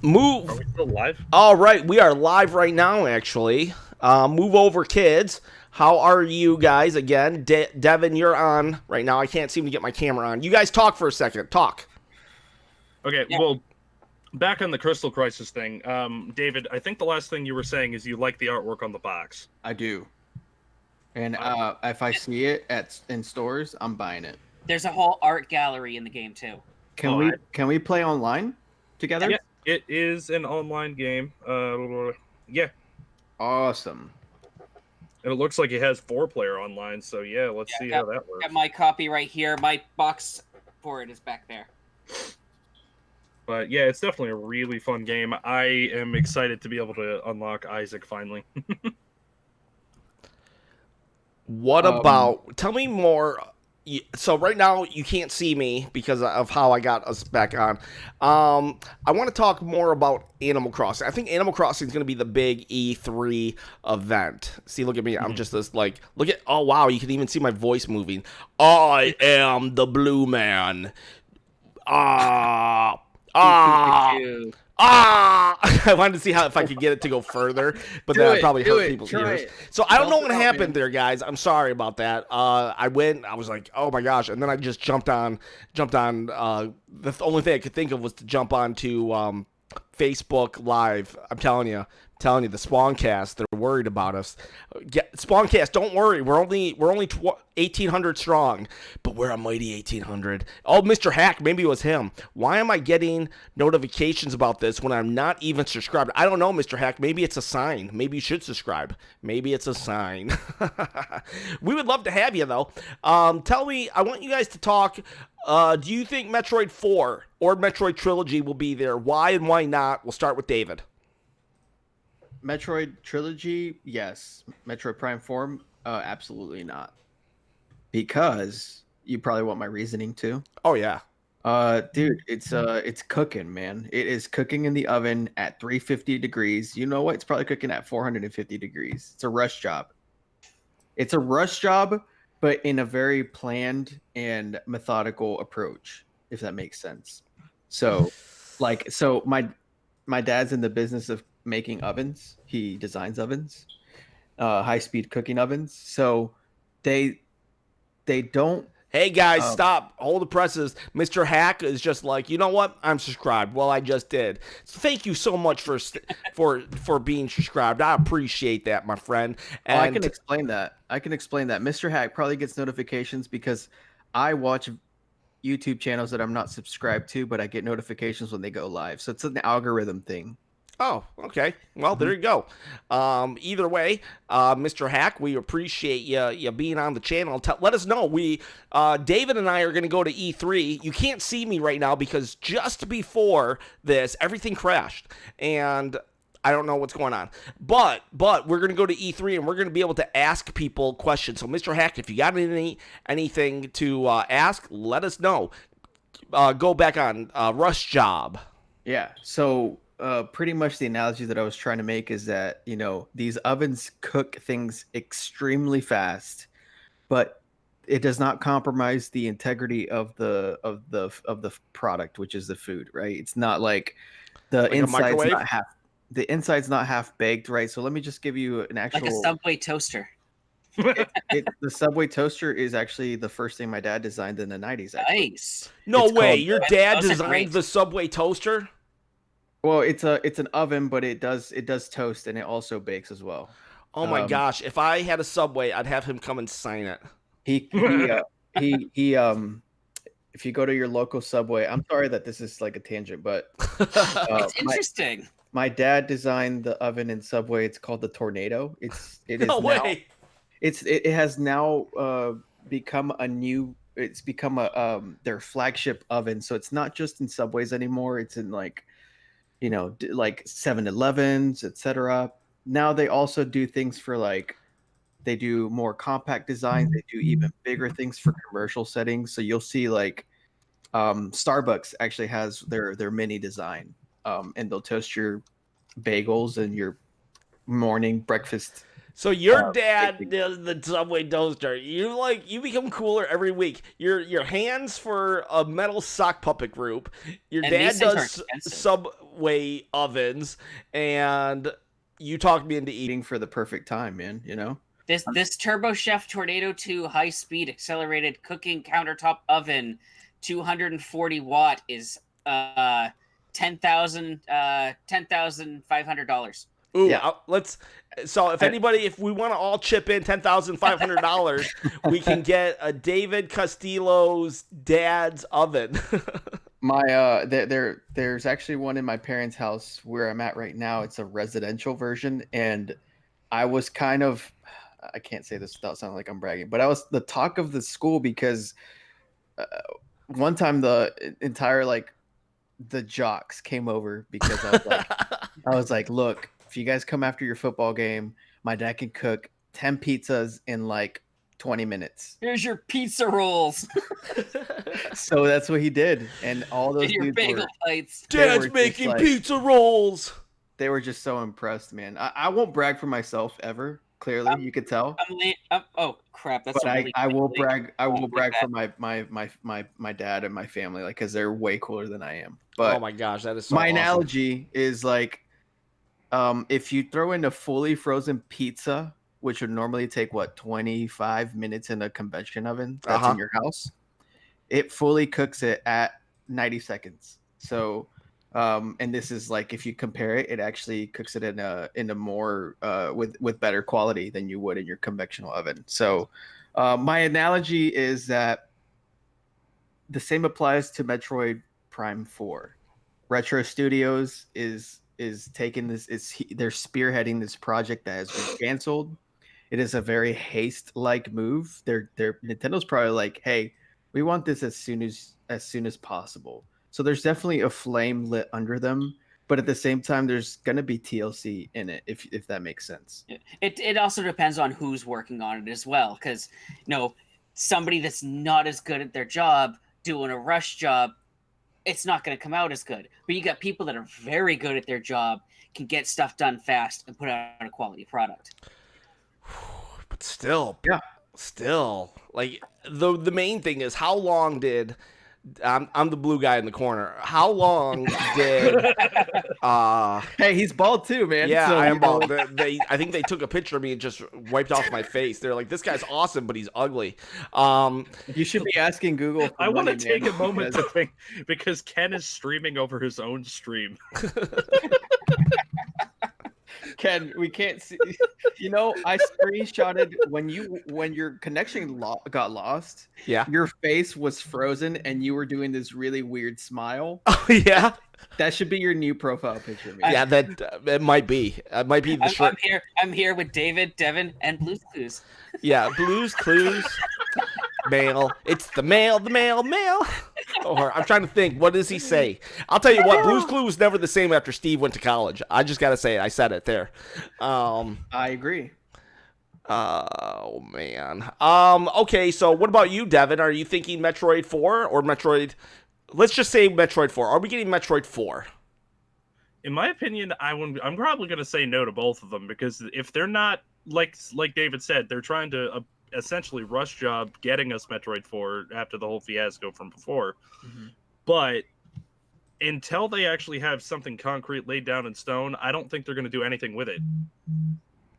Move. Are we still live? All right, we are live right now, actually. Move over, kids. How are you guys? Again, Devin, you're on right now. I can't seem to get my camera on. You guys talk for a second. Talk. Okay, well, back on the Crystal Crisis thing, David, I think the last thing you were saying is you like the artwork on the box. I do. And if I see it in stores, I'm buying it. There's a whole art gallery in the game too. Can we play online together? Yeah, it is an online game. Yeah. Awesome. And it looks like it has 4-player online, so yeah, let's see how that works. Got my copy right here. My box for it is back there. But yeah, it's definitely a really fun game. I am excited to be able to unlock Isaac finally. What about? Tell me more. So right now you can't see me because of how I got us back on. I want to talk more about Animal Crossing. I think Animal Crossing is going to be the big E3 event. See, look at me. I'm just this like, look at, oh wow, you can even see my voice moving. I am the blue man. I wanted to see if I could get it to go further, but then I'd probably hurt people's ears. So I don't know what happened there, guys. I'm sorry about that. I was like, oh my gosh, and then I just jumped on. The only thing I could think of was to jump on to Facebook Live. I'm telling you, the spawncast, they're worried about us. Spawncast, don't worry. We're only 1,800 strong, but we're a mighty 1,800. Oh, Mr. Hack, maybe it was him. Why am I getting notifications about this when I'm not even subscribed? I don't know, Mr. Hack. Maybe it's a sign. Maybe you should subscribe. Maybe it's a sign. We would love to have you, though. Tell me, I want you guys to talk. Do you think Metroid 4 or Metroid Trilogy will be there? Why and why not? We'll start with David. Metroid Trilogy, yes. Metroid Prime 4, absolutely not. Because you probably want my reasoning too. Oh yeah. Dude, it's cooking, man. It is cooking in the oven at 350 degrees. You know what? It's probably cooking at 450 degrees. It's a rush job. It's a rush job, but in a very planned and methodical approach, if that makes sense. So, my dad's in the business of making ovens. He designs ovens, high-speed cooking ovens. So they don't. Hey guys, stop! Hold the presses. Mr. Hack is just like, you know what? I'm subscribed. Well, I just did. So thank you so much for being subscribed. I appreciate that, my friend. And I can explain that. Mr. Hack probably gets notifications because I watch YouTube channels that I'm not subscribed to, but I get notifications when they go live. So it's an algorithm thing. Oh, okay. Well, there you go. Either way, Mr. Hack, we appreciate you being on the channel. Let us know. David and I are going to go to E3. You can't see me right now because just before this, everything crashed, and I don't know what's going on. But we're going to go to E3, and we're going to be able to ask people questions. So, Mr. Hack, if you got anything to ask, let us know. Go back on Rush Job. Yeah. So. Pretty much the analogy that I was trying to make is that, you know, these ovens cook things extremely fast, but it does not compromise the integrity of the product, which is the food, right? It's not like the inside's not half baked, right? So let me just give you an actual like a Subway toaster. The Subway toaster is actually the first thing my dad designed in the 90s. Actually. Nice. No way, your dad designed the Subway toaster? Well, it's an oven, but it does toast and it also bakes as well. Oh my gosh! If I had a Subway, I'd have him come and sign it. He if you go to your local Subway, I'm sorry that this is like a tangent, but it's interesting. My dad designed the oven in Subway. It's called the Tornado. It has now become their flagship oven. So it's not just in Subways anymore. It's in like 7-Elevens, etc. Now they also do things for they do more compact designs. They do even bigger things for commercial settings. So you'll see Starbucks actually has their mini design, and they'll toast your bagels and your morning breakfast So your dad does the Subway toaster. You become cooler every week. Your hands for a metal sock puppet group. Your dad does Subway ovens, and you talked me into eating for the perfect time, man. This Turbo Chef Tornado 2 high-speed accelerated cooking countertop oven, 240 watt is $10,500. Ooh, yeah. If we want to all chip in $10,500, we can get a David Castillo's dad's oven. There's actually one in my parents' house where I'm at right now. It's a residential version, and I was kind of, I can't say this without sounding like I'm bragging, but I was the talk of the school because one time the entire the jocks came over because I was like, look, if you guys come after your football game, my dad can cook 10 pizzas in 20 minutes. Here's your pizza rolls. So that's what he did, and all those your bagel plates. Dad's making pizza rolls. They were just so impressed, man. I won't brag for myself ever. Clearly, you could tell. Oh crap! That's. But I will brag. I will brag for my dad and my family, because they're way cooler than I am. But oh my gosh, that is so my awesome. Analogy is if you throw in a fully frozen pizza, which would normally take 25 minutes in a convection oven that's in your house, it fully cooks it at 90 seconds. So. And this is if you compare it, it actually cooks it in a more with better quality than you would in your convectional oven. So my analogy is that the same applies to Metroid Prime 4. Retro Studios is taking this, they're spearheading this project that has been canceled. It is a very haste-like move. Nintendo's probably hey, we want this as soon as possible. So there's definitely a flame lit under them, but at the same time, there's gonna be TLC in it, if that makes sense. It also depends on who's working on it as well, because somebody that's not as good at their job doing a rush job, it's not gonna come out as good. But you got people that are very good at their job, can get stuff done fast and put out a quality product. But still, the main thing is how long did. I'm the blue guy in the corner. How long did? Hey, he's bald too, man. Yeah, I am bald. I think they took a picture of me and just wiped off my face. They're like, "This guy's awesome, but he's ugly." You should be asking Google. I want to take a moment to think because Ken is streaming over his own stream. Ken, we can't see. I screenshotted when your connection got lost. Yeah, your face was frozen and you were doing this really weird smile. Oh yeah, that should be your new profile picture. Man. Yeah, it might be. It might be the. I'm here with David, Devin, and Blue's Clues. Yeah, Blue's Clues. Mail. It's the mail. Or I'm trying to think. What does he say? I'll tell you what. Blue's Clues was never the same after Steve went to college. I just gotta say it. I said it there. I agree. Oh man. Okay. So what about you, Devin? Are you thinking Metroid 4 or Metroid? Let's just say Metroid 4. Are we getting Metroid 4? In my opinion, I'm probably gonna say no to both of them because if they're not like David said, they're trying to. Essentially rush job getting us Metroid 4 after the whole fiasco from before. Mm-hmm. But until they actually have something concrete laid down in stone, I don't think they're going to do anything with it.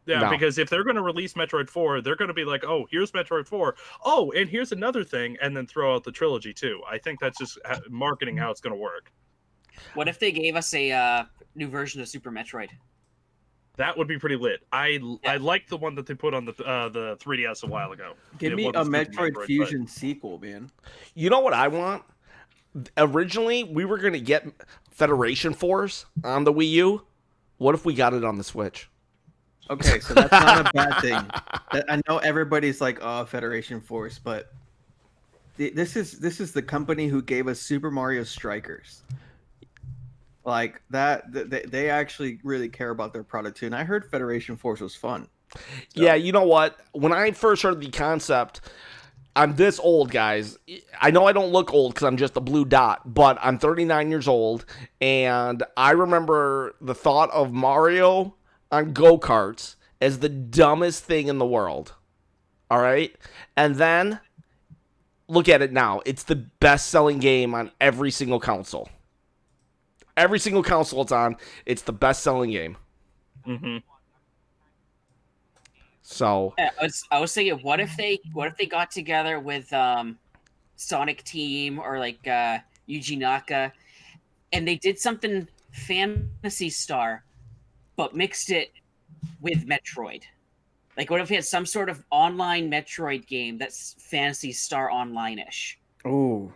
Yeah, no. Because if they're going to release Metroid 4, they're going to be like, oh, here's Metroid 4. Oh, and here's another thing, and then throw out the trilogy too. I think that's just marketing how it's going to work. What if they gave us a new version of Super Metroid? That would be pretty lit. I like the one that they put on the 3DS a while ago. Give me a Metroid Fusion sequel, man. You know what I want? Originally, we were going to get Federation Force on the Wii U. What if we got it on the Switch? Okay, so that's not a bad thing. I know everybody's like, oh, Federation Force, but this is the company who gave us Super Mario Strikers. Like that, they actually really care about their product too. And I heard Federation Force was fun. So. Yeah, you know what? When I first heard the concept, I'm this old, guys. I know I don't look old because I'm just a blue dot, but I'm 39 years old, and I remember the thought of Mario on go-karts as the dumbest thing in the world. All right? And then look at it now. It's the best-selling game on every single console. Every single console it's on, it's the best-selling game. Mm-hmm. So I was thinking, what if they got together with Sonic Team or like Yuji Naka, and they did something Phantasy Star, but mixed it with Metroid. Like, what if we had some sort of online Metroid game that's Phantasy Star Online-ish? Ooh,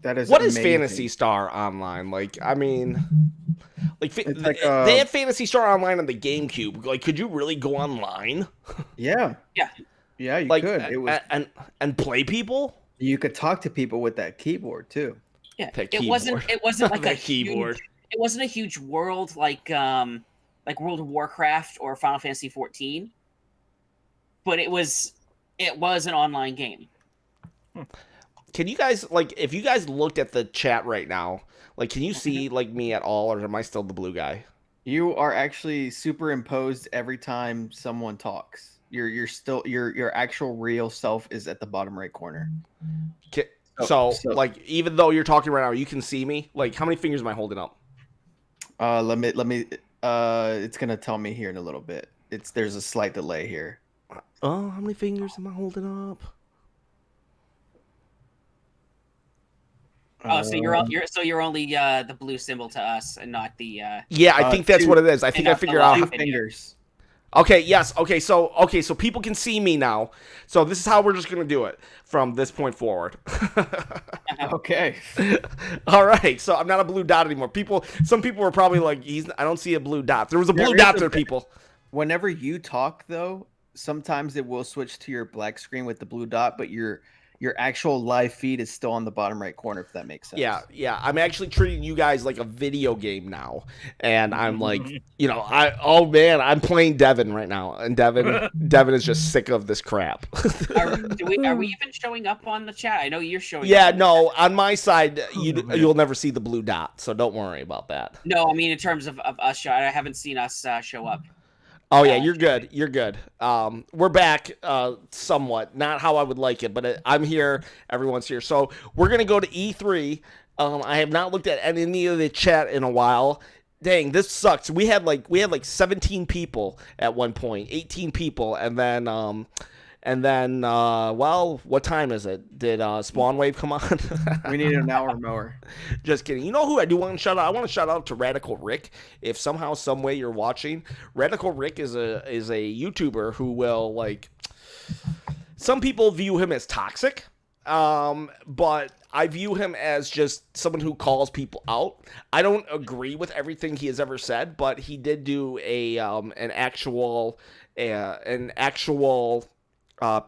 that is what amazing. is Phantasy Star Online? Like, I mean, like, they had Phantasy Star Online on the GameCube. Like, could you really go online? Yeah, Yeah, you could. It was and play people. You could talk to people with that keyboard too. Yeah, it wasn't like a keyboard. It wasn't a huge world like World of Warcraft or Final Fantasy 14, but it was an online game. Can you guys, like, if you guys looked at the chat right now, like, can you see like me at all, or am I still the blue guy? You are actually superimposed every time someone talks. You're still your actual real self is at the bottom right corner. So, like, even though you're talking right now, you can see me. Like, how many fingers am I holding up? Let me. It's gonna tell me here in a little bit. There's a slight delay here. Oh, how many fingers am I holding up? Oh, so you're only the blue symbol to us and not the. Yeah, I think that's what it is. I think I figured out. 2 fingers. Okay, yes. Okay, so people can see me now. So this is how we're just gonna do it from this point forward. Okay. All right. So I'm not a blue dot anymore. Some people were probably like, I don't see a blue dot. There was a blue dot there, people. Whenever you talk, though, sometimes it will switch to your black screen with the blue dot, but your actual live feed is still on the bottom right corner, if that makes sense. Yeah. I'm actually treating you guys like a video game now. And I'm like, I'm playing Devin right now. And Devin is just sick of this crap. Are we even showing up on the chat? I know you're showing up. Yeah, no, on my side, you'll never see the blue dot. So don't worry about that. No, I mean, in terms of us, I haven't seen us show up. Oh yeah, you're good. You're good. We're back, somewhat. Not how I would like it, but I'm here. Everyone's here. So we're gonna go to E3. I have not looked at any of the chat in a while. Dang, this sucks. We had like 17 people at one point, 18 people, and then well, what time is it? Did spawnwave come on? We need an hour more. Just kidding. You know who I do want to shout out? I want to shout out to Radical Rick. If somehow, some way you're watching, Radical Rick is a YouTuber who will, like, some people view him as toxic, but I view him as just someone who calls people out. I don't agree with everything he has ever said, but he did do an actual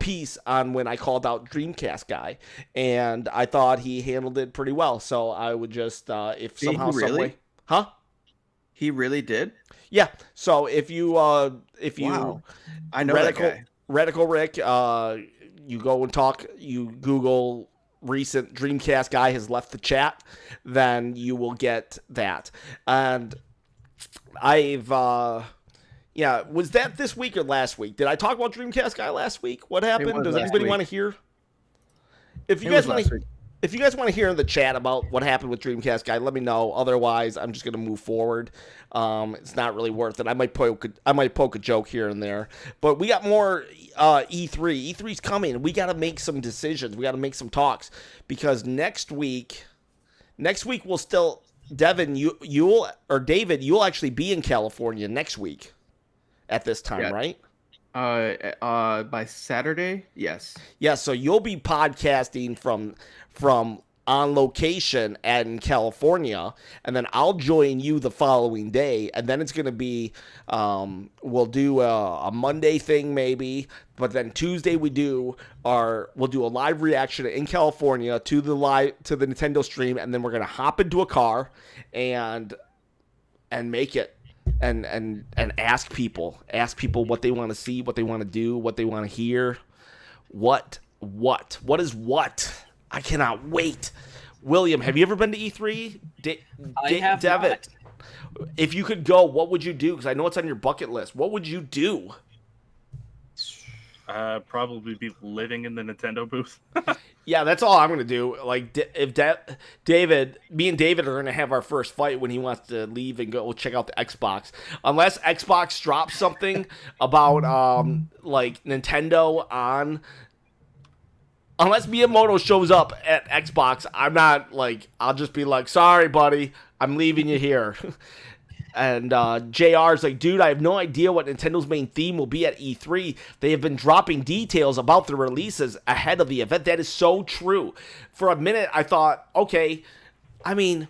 piece on when I called out Dreamcast guy, and I thought he handled it pretty well. So I would just if somehow, some way, he really did. Yeah. So if you wow. I know Radical Rick, you go and talk. You Google recent Dreamcast guy has left the chat, then you will get that. And yeah, was that this week or last week? Did I talk about Dreamcast guy last week? What happened? Does anybody want to hear? If you guys want to hear in the chat about what happened with Dreamcast guy, let me know. Otherwise, I'm just gonna move forward. It's not really worth it. I might poke a joke here and there. But we got more E3. E3's coming. We got to make some decisions. We got to make some talks because next week we'll still. Devin, David, you'll actually be in California next week. At this time, right? By Saturday, yes. Yeah, so you'll be podcasting from on location in California, and then I'll join you the following day, and then it's going to be we'll do a Monday thing maybe, but then Tuesday we'll do a live reaction in California to the Nintendo stream, and then we're going to hop into a car and make it. And ask people what they want to see, what they want to do, what they want to hear. What is what? I cannot wait. William, have you ever been to E3? I have not. If you could go, what would you do? Because I know it's on your bucket list. What would you do? Probably be living in the Nintendo booth. Yeah, that's all I'm going to do. Like, if me and David are going to have our first fight when he wants to leave and go check out the Xbox. Unless Xbox drops something about, like, Nintendo on... Unless Miyamoto shows up at Xbox, I'm not, like... I'll just be like, sorry, buddy, I'm leaving you here. And JR's like, dude, I have no idea what Nintendo's main theme will be at E3. They have been dropping details about the releases ahead of the event. That is so true. For a minute, I thought, okay, I mean,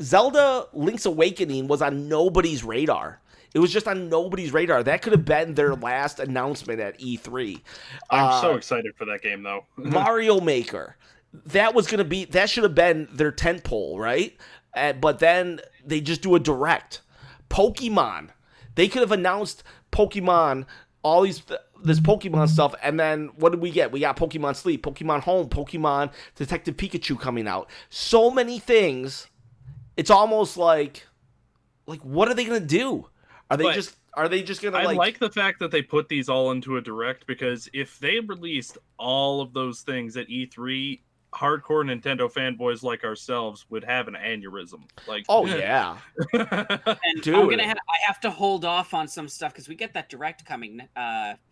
Zelda Link's Awakening was on nobody's radar. It was just on nobody's radar. That could have been their last announcement at E3. I'm so excited for that game, though. Mario Maker. That should have been their tentpole, right? But then they just do a direct. Pokemon. They could have announced Pokemon, all this Pokemon stuff, and then what did we get? We got Pokemon Sleep, Pokemon Home, Pokemon Detective Pikachu coming out. So many things. It's almost like what are they gonna do? Are they just gonna I like the fact that they put these all into a direct, because if they released all of those things at E3, hardcore Nintendo fanboys like ourselves would have an aneurysm. Like, oh yeah, and dude. I have to hold off on some stuff because we get that direct coming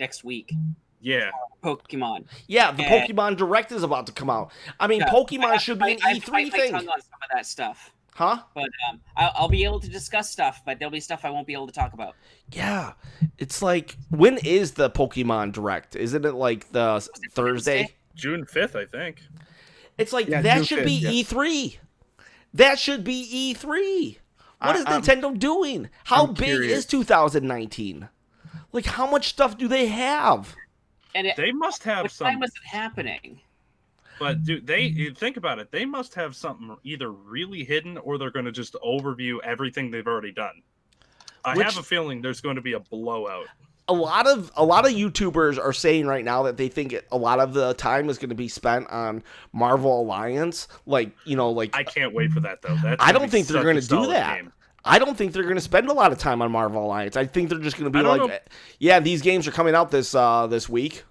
next week. Yeah, Pokemon. Yeah, the Pokemon Direct is about to come out. I mean, Pokemon should be an E3 thing. On some of that stuff. Huh? But I'll be able to discuss stuff, but there'll be stuff I won't be able to talk about. Yeah, it's like, when is the Pokemon Direct? Isn't it like the Thursday? June 5th, I think. It's like, that should be E3. That should be E3. What is Nintendo doing? How big is 2019? Like, how much stuff do they have? And they must have some. What time was it happening? But dude, think about it. They must have something either really hidden, or they're going to just overview everything they've already done. I have a feeling there's going to be a blowout. A lot of YouTubers are saying right now that they think a lot of the time is going to be spent on Marvel Alliance. Like, I can't wait for that, though. I don't think they're going to do that. Game. I don't think they're going to spend a lot of time on Marvel Alliance. I think they're just going to be like, yeah, these games are coming out this week.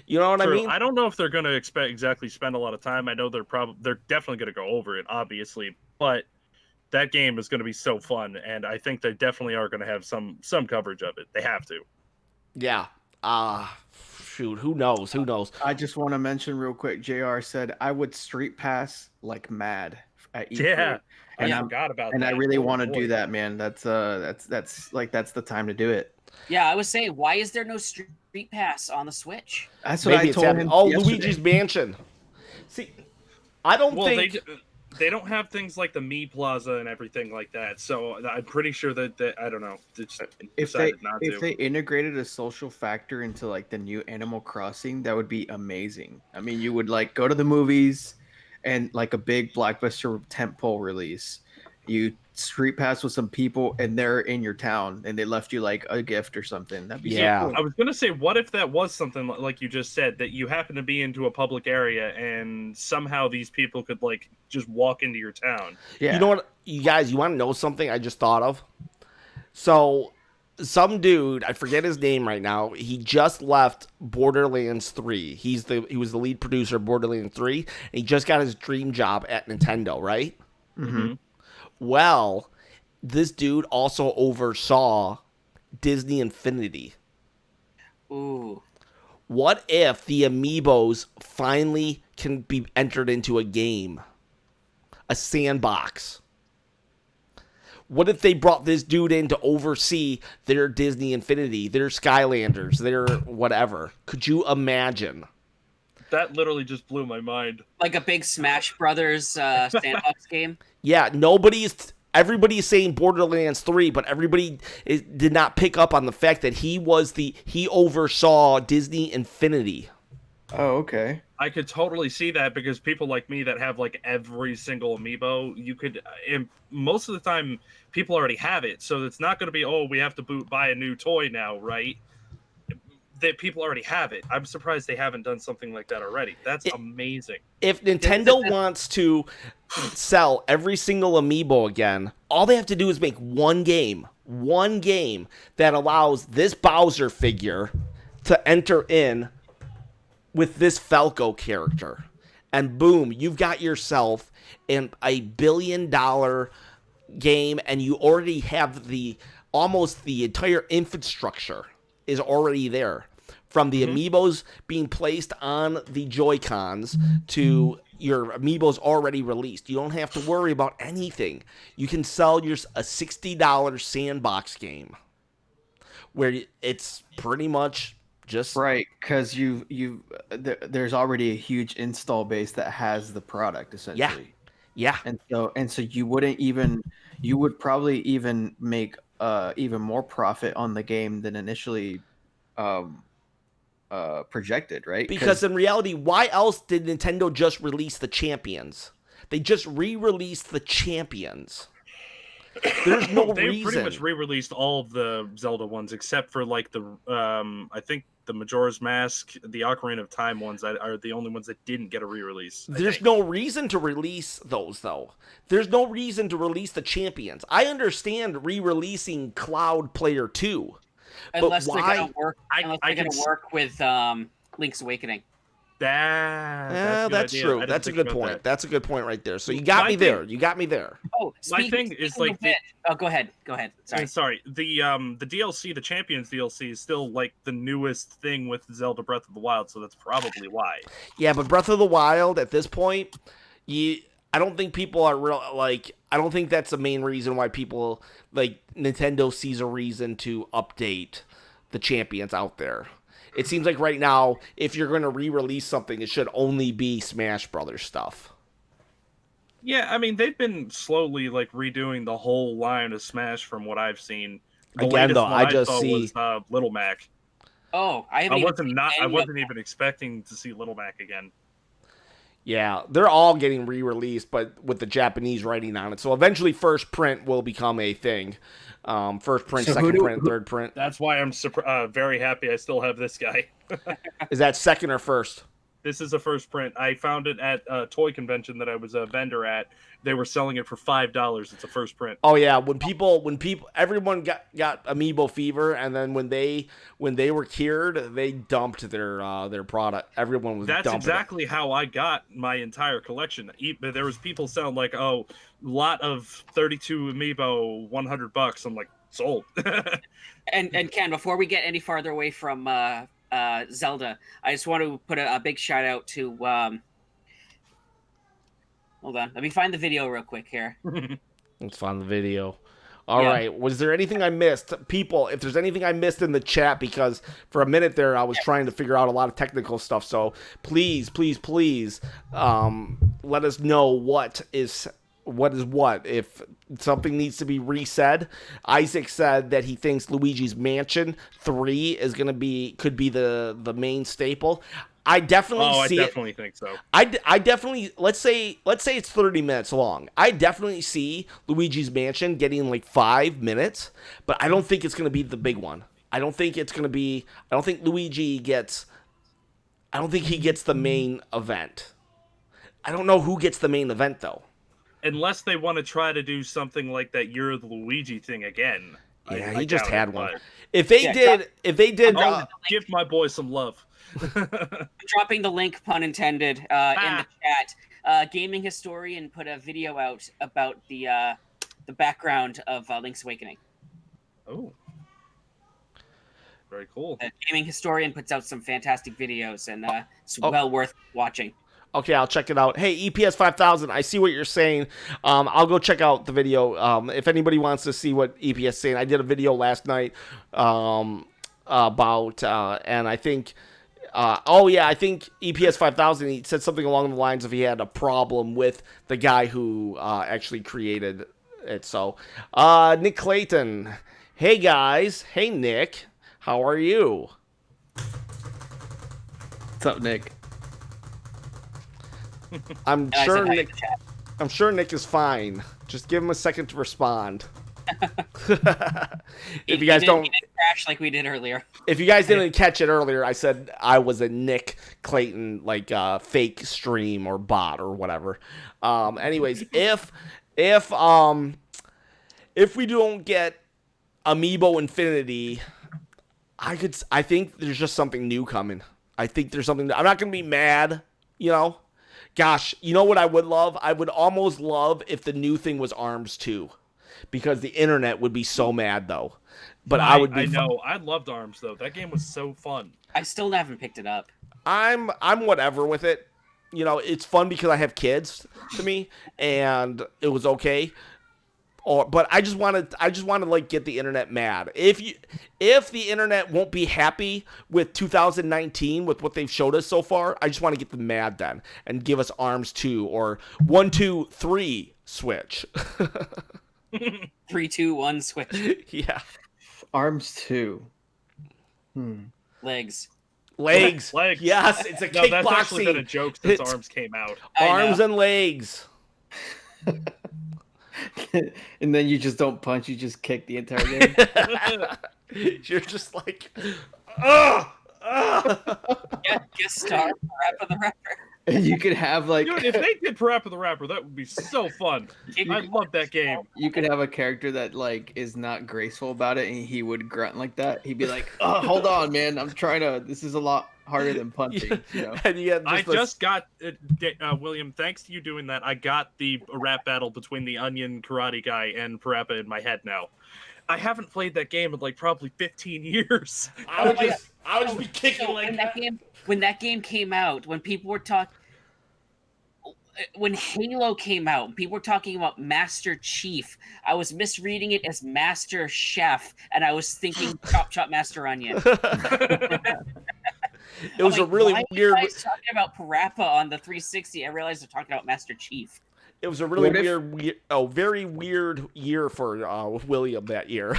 You know what I mean? I don't know if they're going to exactly spend a lot of time. I know they're definitely going to go over it, obviously, but that game is going to be so fun, and I think they definitely are going to have some coverage of it. They have to. Yeah. Shoot, who knows? Who knows? I just want to mention real quick. JR said I would street pass like mad at E3. Yeah, and I forgot about that. And I really want to do that, man. That's the time to do it. Yeah, I was saying, why is there no street pass on the Switch? That's what I told him. Oh, yesterday. Luigi's Mansion. See, I don't think they don't have things like the Me Plaza and everything like that. So I'm pretty sure that I don't know. If they integrated a social factor into like the new Animal Crossing, that would be amazing. I mean, you would like go to the movies and like a big blockbuster tentpole release. You street pass with some people and they're in your town and they left you like a gift or something. That'd be so cool. I was gonna say, what if that was something like you just said, that you happen to be into a public area and somehow these people could like just walk into your town? Yeah. You know what, you guys, you want to know something I just thought of? So some dude, I forget his name right now, he just left Borderlands 3. He was the lead producer of Borderlands 3, and he just got his dream job at Nintendo, right? Mm-hmm. Well, this dude also oversaw Disney Infinity. Ooh. What if the amiibos finally can be entered into a game? A sandbox. What if they brought this dude in to oversee their Disney Infinity, their Skylanders, their whatever? Could you imagine? That literally just blew my mind. Like a big Smash Brothers sandbox game? Yeah, everybody's saying Borderlands 3, but everybody did not pick up on the fact that he oversaw Disney Infinity. Oh, okay. I could totally see that, because people like me that have like every single amiibo, most of the time people already have it, so it's not going to be, oh, we have to buy a new toy now, right? that people already have it. I'm surprised they haven't done something like that already. That's amazing. If Nintendo wants to sell every single amiibo again, all they have to do is make one game that allows this Bowser figure to enter in with this Falco character. And boom, you've got yourself in a $1 billion game, and you already have almost the entire infrastructure is already there. From the amiibos being placed on the Joy-Cons to your amiibos already released. You don't have to worry about anything. You can sell a $60 sandbox game where it's pretty much just right, because there's already a huge install base that has the product essentially. Yeah. And so you would probably even make even more profit on the game than initially projected, right? Because in reality, why else did Nintendo just release the Champions? They just re-released the Champions. There's no reason. They pretty much re-released all of the Zelda ones except for like the I think the Majora's Mask, the Ocarina of Time ones that are the only ones that didn't get a re-release. There's no reason to release those, though. There's no reason to release the Champions. I understand re-releasing Cloud Player 2. Unless but they're why? going to work, work with Link's Awakening. That's true. That's a good point. That's a good point right there. So you got me there. You got me there. Oh, my thing is like go ahead. Sorry. The DLC, the Champions DLC, is still like the newest thing with Zelda Breath of the Wild, so that's probably why. Yeah, but Breath of the Wild at this point, I don't think people are real. Like, I don't think that's the main reason why people like Nintendo sees a reason to update the Champions out there. It seems like right now, if you're going to re-release something, it should only be Smash Brothers stuff. Yeah, I mean, they've been slowly like redoing the whole line of Smash from what I've seen. Again, though, I just see was, Little Mac. Oh, I wasn't even expecting to see Little Mac again. Yeah, they're all getting re-released, but with the Japanese writing on it. So eventually, first print will become a thing. First print, second print, third print. That's why I'm very happy I still have this guy. Is that second or first? This is a first print. I found it at a toy convention that I was a vendor at. They were selling it for $5. It's a first print. Oh yeah, everyone got Amiibo fever, and then when they were cured, they dumped their product. Everyone was. That's dumping exactly how I got my entire collection. There was people selling like, oh, lot of 32 Amiibo, $100. I'm like, sold. and Ken, before we get any farther away from Zelda, I just want to put a big shout out to. Hold on, let me find the video real quick here. Let's find the video. All right. Was there anything I missed? People, if there's anything I missed in the chat, because for a minute there I was trying to figure out a lot of technical stuff. So please, let us know what is what. If something needs to be resaid. Isaac said that he thinks Luigi's Mansion 3 is could be the main staple. I definitely see I definitely think so. I definitely, let's say it's 30 minutes long. I definitely see Luigi's Mansion getting like 5 minutes, but I don't think it's going to be the big one. I don't think he gets the main event. I don't know who gets the main event though. Unless they want to try to do something like that You're the Luigi thing again. Yeah, he just had one. But... If they did, I'll give my boy some love. Dropping the link, pun intended, in the chat. Gaming Historian put a video out about the background of Link's Awakening. Oh, very cool. Gaming Historian puts out some fantastic videos, and it's well worth watching. Okay, I'll check it out. Hey, EPS 5000, I see what you're saying. I'll go check out the video. If anybody wants to see what EPS is saying, I did a video last night about, and I think, I think EPS 5000, he said something along the lines of he had a problem with the guy who actually created it. So, Nick Clayton, hey guys. Hey, Nick. How are you? What's up, Nick? I'm sure Nick is fine. Just give him a second to respond. If you guys don't crash like we did earlier. If you guys didn't catch it earlier, I said I was a Nick Clayton fake stream or bot or whatever. Anyways, if we don't get Amiibo Infinity, I think there's just something new coming. I think there's something. I'm not gonna be mad, you know. Gosh, you know what I would love? I would almost love if the new thing was ARMS 2, because the internet would be so mad though. But I would be. I know. I loved ARMS though. That game was so fun. I still haven't picked it up. I'm whatever with it. You know, it's fun because I have kids to me, and it was okay. But I just want to like get the internet mad. If the internet won't be happy with 2019 with what they've showed us so far, I just want to get them mad then and give us ARMS 2 or 1, 2, 3 switch. 3, 2, 1 switch. Yeah. ARMS 2. Legs. Legs. Yes, it's a kickboxing. That's actually been a joke since ARMS came out. Arms and legs. And then you just don't punch, you just kick the entire game. You're just like, Guest star, Parappa the Rapper. And you could have like, dude, if they did Parappa the Rapper, that would be so fun. I love that game. You could have a character that like is not graceful about it, and he would grunt like that. He'd be like, "Oh, hold on, man, I'm trying to. This is a lot harder than punching." You know? And just got William. Thanks to you doing that, I got the rap battle between the Onion Karate Guy and Parappa in my head now. I haven't played that game in like probably 15 years. I would just be kicking like that. When that game came out, when people were when Halo came out, people were talking about Master Chief. I was misreading it as Master Chef, and I was thinking Chop Chop Master Onion. It was a really weird. Why are you guys talking about Parappa on the 360? I realized they're talking about Master Chief. It was a really very weird year for William that year.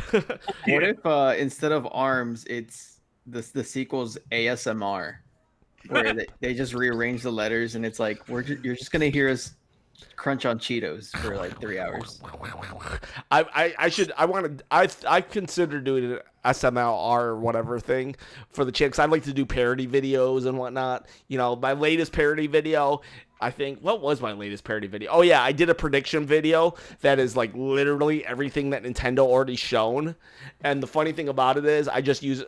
What if instead of ARMS, it's the sequel's ASMR, where they just rearrange the letters, and it's like you're just gonna hear us crunch on Cheetos for like 3 hours. I consider doing an SMLR or whatever thing for the chicks. I'd like to do parody videos and whatnot. You know, my latest parody video, I think, what was my latest parody video? Oh yeah, I did a prediction video that is like literally everything that Nintendo already shown. And the funny thing about it is I just use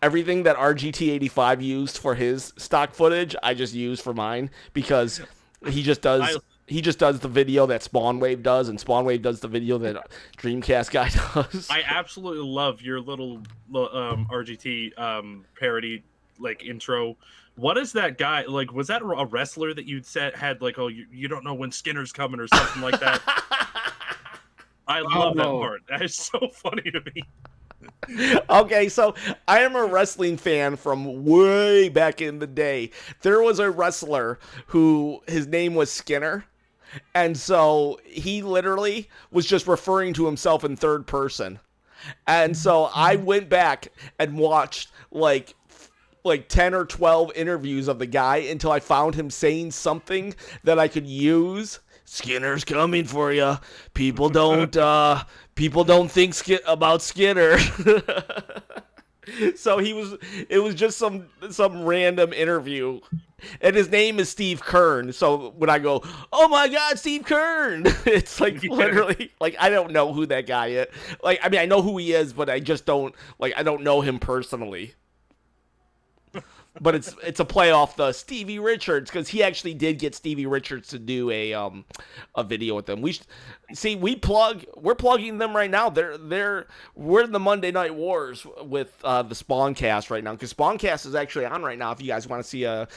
everything that RGT85 used for his stock footage, I just use for mine, because he just does the video that Spawnwave does, and Spawnwave does the video that Dreamcast guy does. I absolutely love your little RGT parody like intro. What is that guy like? Was that a wrestler that you'd said had like, oh, you don't know when Skinner's coming or something like that? I love that part. That is so funny to me. Okay, so I am a wrestling fan from way back in the day. There was a wrestler who his name was Skinner, and so he literally was just referring to himself in third person. And so I went back and watched like 10 or 12 interviews of the guy until I found him saying something that I could use. Skinner's coming for you. People don't think about Skinner. So it was just some random interview. And his name is Steve Kern. So when I go, oh my God, Steve Kern, it's like literally like I don't know who that guy is. Like, I mean, I know who he is, but I just don't know him personally. But it's a play off the Stevie Richards, because he actually did get Stevie Richards to do a video with them. We're plugging them right now. We're in the Monday Night Wars with the Spawncast right now, because Spawncast is actually on right now. If you guys want to see I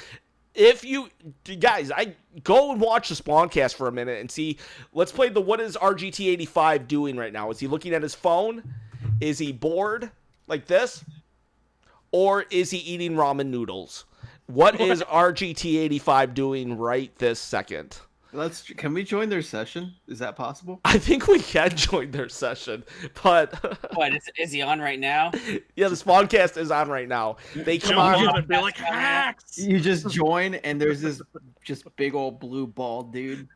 go and watch the Spawncast for a minute and see. Let's play what is RGT85 doing right now? Is he looking at his phone? Is he bored like this? Or is he eating ramen noodles? What is RGT85 doing right this second? Can we join their session? Is that possible? I think we can join their session, but what is he on right now? Yeah, the Spawncast is on right now. They come on and be like hacks. You just join, and there's this just big old blue ball dude,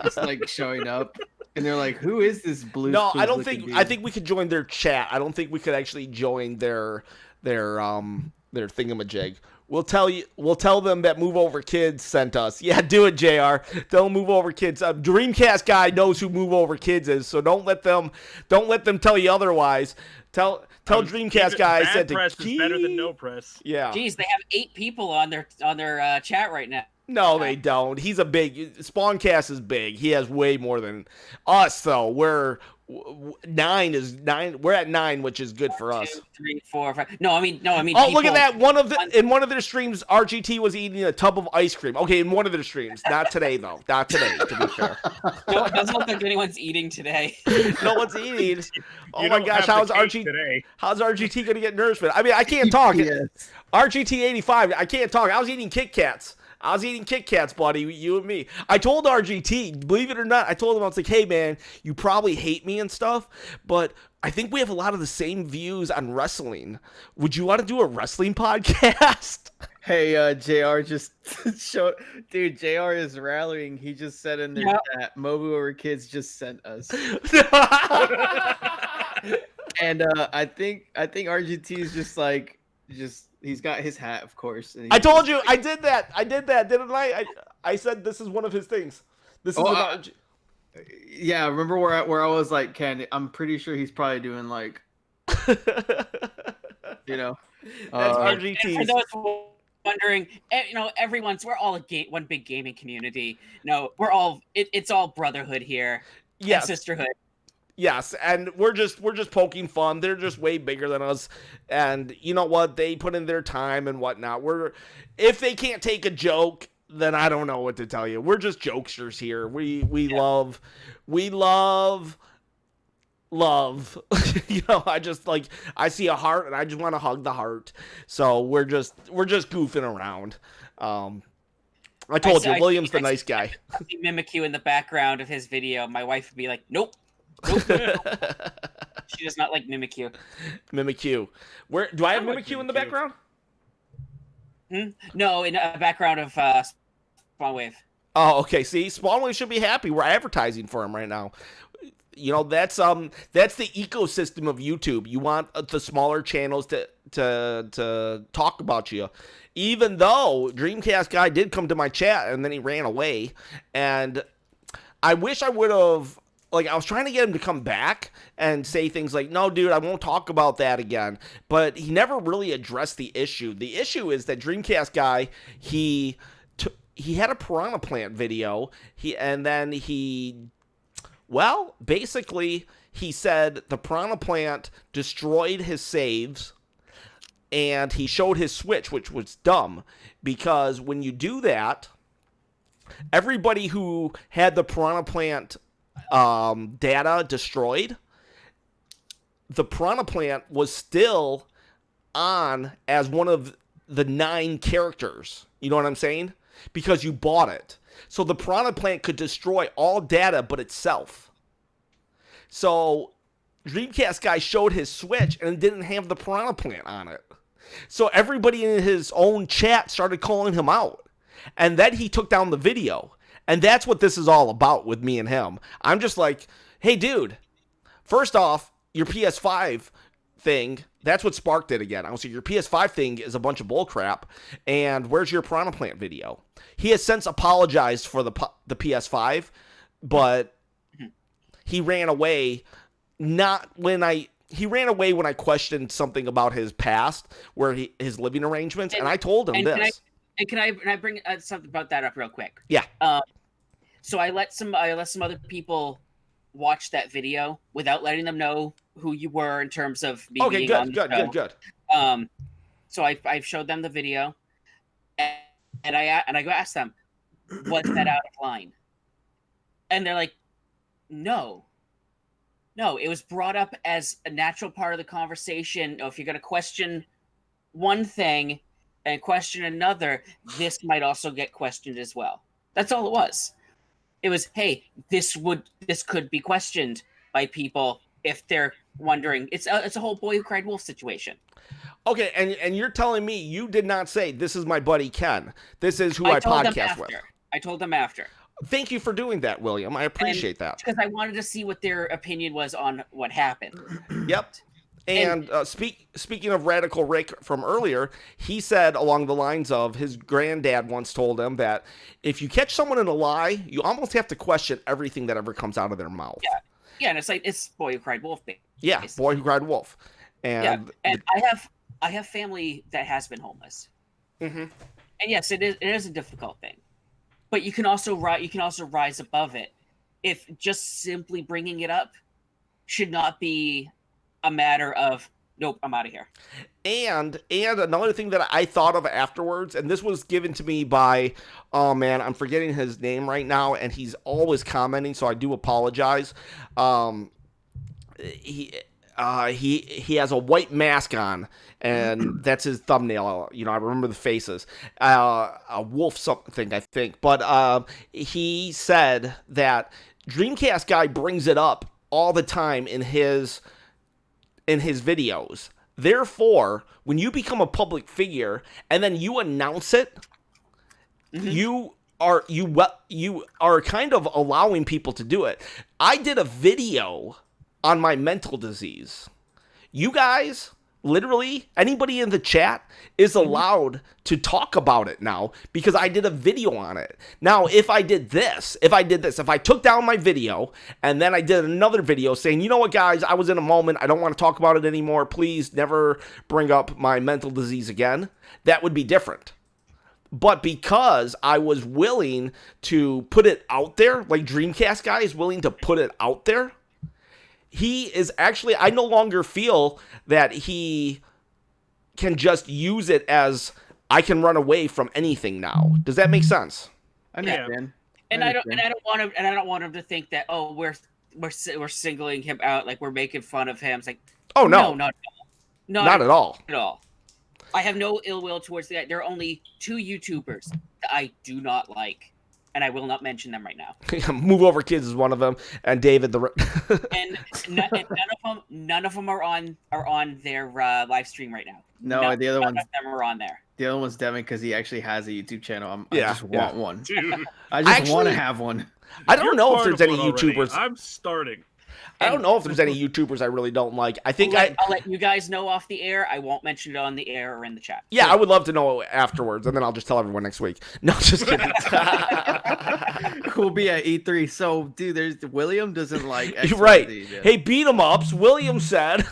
just like showing up. And they're like, "Who is this blue?" No, I don't think. I think we could join their chat. I don't think we could actually join their thingamajig. We'll tell them that Move Over Kids sent us. Yeah, do it, JR. Tell them Move Over Kids. Dreamcast guy knows who Move Over Kids is, so don't let them tell you otherwise. Tell Dreamcast guy I said to press is better than no press. Yeah. Jeez, they have 8 people on their chat right now. No, they don't. He's a big spawncast is big. He has way more than us though. We're 9 is 9. We're at 9, which is good for us. 2, 3, 4, 5. No, I mean. Oh, look at that! In one of their streams, RGT was eating a tub of ice cream. Okay, in one of their streams, not today though. Not today, to be fair. No, it doesn't look like anyone's eating today. No one's eating. Oh my gosh, how's RGT going to get nourishment? I mean, I can't talk. Yes. RGT 85. I can't talk. I was eating Kit Kats. Buddy, you and me. I told RGT, believe it or not, I told him, I was like, hey, man, you probably hate me and stuff, but I think we have a lot of the same views on wrestling. Would you want to do a wrestling podcast? Hey, JR just showed. Dude, JR is rallying. He just said in there that Mobu Over Kids just sent us. And I think RGT is just like, he's got his hat, of course. And I told you, I did that, didn't I? I said this is one of his things. This is yeah, remember where I was like, Ken, I'm pretty sure he's probably doing like, you know. That's RGT. For those wondering, we're all one big gaming community. No, we're all, it's all brotherhood here. Yes. And sisterhood. Yes, and we're just poking fun. They're just way bigger than us, and you know what? They put in their time and whatnot. If they can't take a joke, then I don't know what to tell you. We're just jokesters here. We love. I see a heart and I just want to hug the heart. So we're just goofing around. I told you, William's the nice guy. I see Mimikyu in the background of his video. My wife would be like, nope. She does not like Mimikyu. Where do I have Mimikyu in the background? No, in a background of spawnwave. Oh, okay. See, spawnwave should be happy. We're advertising for him right now. You know, that's the ecosystem of YouTube. You want the smaller channels to talk about you. Even though Dreamcast guy did come to my chat and then he ran away, and I wish I would have. Like, I was trying to get him to come back and say things like, no, dude, I won't talk about that again. But he never really addressed the issue. The issue is that Dreamcast guy, he had a Piranha Plant video. Basically, he said the Piranha Plant destroyed his saves. And he showed his Switch, which was dumb. Because when you do that, everybody who had the Piranha Plant data destroyed, the Piranha Plant was still on as one of the 9 characters. You know what I'm saying? Because you bought it. So the Piranha Plant could destroy all data but itself. So Dreamcast guy showed his Switch and it didn't have the Piranha Plant on it. So everybody in his own chat started calling him out. And then he took down the video. And that's what this is all about with me and him. I'm just like, hey, dude, first off, your PS5 thing, that's what sparked it again. I was like, your PS5 thing is a bunch of bullcrap, and where's your Piranha Plant video? He has since apologized for the PS5, but he ran away He ran away when I questioned something about his past, his living arrangements, and I told him this. Can I bring something about that up real quick? Yeah. So I let some other people watch that video without letting them know who you were in terms of me being on the show. Good. So I showed them the video, and I go ask them, was that out of line? And they're like, no, it was brought up as a natural part of the conversation. If you're going to question one thing and question another, this might also get questioned as well. That's all it was. It was, hey, this could be questioned by people if they're wondering. It's a whole Boy Who Cried Wolf situation. Okay, and you're telling me you did not say, this is my buddy Ken. This is who I podcast with. I told them after. thank you for doing that, William. I appreciate that. Because I wanted to see what their opinion was on what happened. Yep. And speaking of Radical Rick from earlier, he said along the lines of his granddad once told him that if you catch someone in a lie, you almost have to question everything that ever comes out of their mouth. Yeah, and it's Boy Who Cried Wolf. Basically. Yeah, Boy Who Cried Wolf. And I have family that has been homeless. Mm-hmm. And yes, it is a difficult thing, but you can also rise above it. If just simply bringing it up should not be a matter of nope, I'm out of here. And another thing that I thought of afterwards, and this was given to me by, oh man, I'm forgetting his name right now, and he's always commenting, so I do apologize. He has a white mask on, and that's his thumbnail. You know, I remember the faces. A wolf something, I think. But he said that Dreamcast guy brings it up all the time in his videos. Therefore, when you become a public figure and then you announce it, you are kind of allowing people to do it. I did a video on my mental disease. You guys, literally, anybody in the chat is allowed to talk about it now because I did a video on it. Now, if I took down my video and then I did another video saying, you know what, guys, I was in a moment, I don't want to talk about it anymore, please never bring up my mental disease again, that would be different. But because I was willing to put it out there, like Dreamcast guy is willing to put it out there, he is actually, I no longer feel that he can just use it as I can run away from anything now. Does that make sense? I understand. And I don't want him to think that we're singling him out, like we're making fun of him. It's like, oh no, not at all. At all. I have no ill will towards the guy. There are only 2 YouTubers that I do not like, and I will not mention them right now. Move Over Kids is one of them, and David and none of them are on their live stream right now. No, the other ones. None of them are on there. The other one's Devin because he actually has a YouTube channel. I just want one. Dude. I just want to have one. I don't know if there's any YouTubers. I'm starting. I don't know if there's any YouTubers I really don't like. I think I'll let you guys know off the air. I won't mention it on the air or in the chat. Yeah, I would love to know afterwards, and then I'll just tell everyone next week. No, just kidding. We'll be at E3. So, dude, there's William doesn't like. You're right. Hey, beat 'em ups. William said.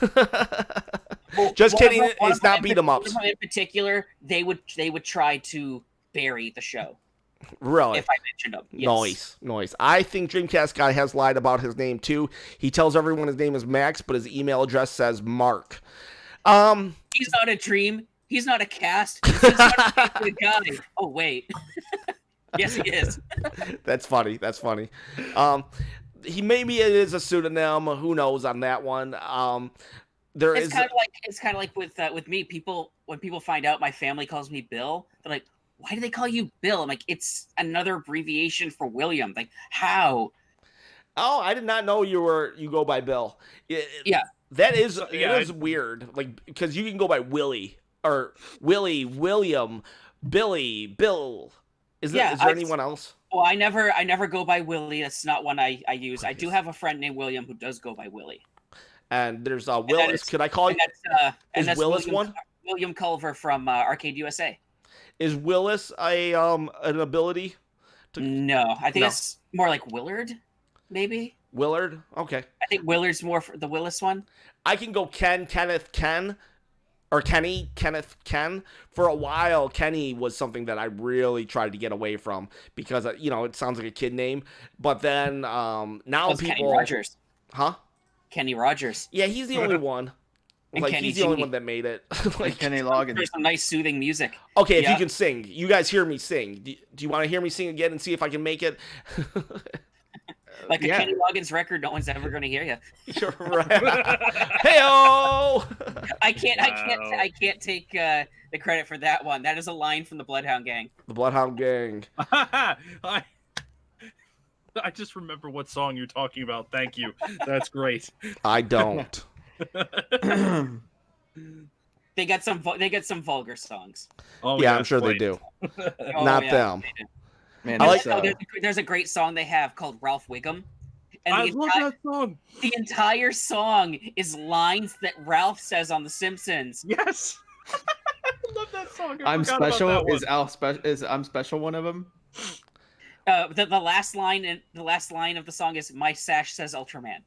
Just kidding. It's not beat 'em ups. In particular, they would try to bury the show. Really? If I mentioned him. Yes. Nice. I think Dreamcast guy has lied about his name too. He tells everyone his name is Max, but his email address says Mark. He's not a dream. He's not a cast. He's not a guy. Oh wait. Yes, he is. That's funny. He maybe it is a pseudonym. Who knows on that one? It's kind of like with me. When people find out my family calls me Bill, they're like, why do they call you Bill? I'm like, it's another abbreviation for William. Like, how? Oh, I did not know you go by Bill. Yeah. That is weird. Like, because you can go by Willie or Willie, William, Billy, Bill. Is there anyone else? Well, I never go by Willie. That's not one I use. I do have a friend named William who does go by Willie. And there's Willis. Could I call you? Is Willis one? William Culver from Arcade USA. Is Willis an ability? No, I think it's more like Willard, maybe. Willard? Okay. I think Willard's more for the Willis one. I can go Kenneth, or Kenny, Kenneth, Ken. For a while, Kenny was something that I really tried to get away from because, it sounds like a kid name. But then now people... Kenny Rogers. Huh? Kenny Rogers. Yeah, he's the only one. Like, he's the only one that made it. Like Kenny Loggins. There's some nice soothing music. Okay, if you can sing. You guys hear me sing. Do you want to hear me sing again and see if I can make it? Like a Kenny Loggins record, no one's ever going to hear you. You're right. Hey-o! I can't take the credit for that one. That is a line from the Bloodhound Gang. The Bloodhound Gang. I just remember what song you're talking about. Thank you. That's great. I don't. They got some vulgar songs. Oh yeah, I'm sure they do. Not them. Man, there's a great song they have called Ralph Wiggum. And I love that song. The entire song is lines that Ralph says on The Simpsons. Yes. I love that song. I'm special. Is I'm special one of them? The last line of the song is "My sash says Ultraman."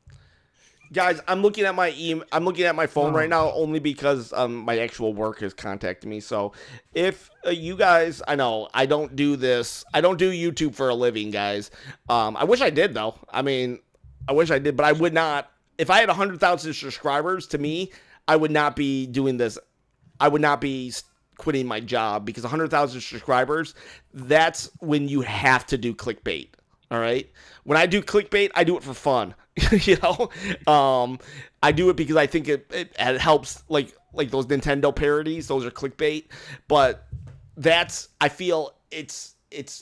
Guys, I'm looking at my phone right now only because my actual work is contacting me. So if you guys, I know I don't do this. I don't do YouTube for a living, guys. I wish I did though. I mean, I wish I did, but I would not. If I had 100,000 subscribers, to me, I would not be doing this. I would not be quitting my job because 100,000 subscribers, that's when you have to do clickbait. All right. When I do clickbait, I do it for fun. You know, I do it because I think it helps, like those Nintendo parodies. Those are clickbait, but I feel it's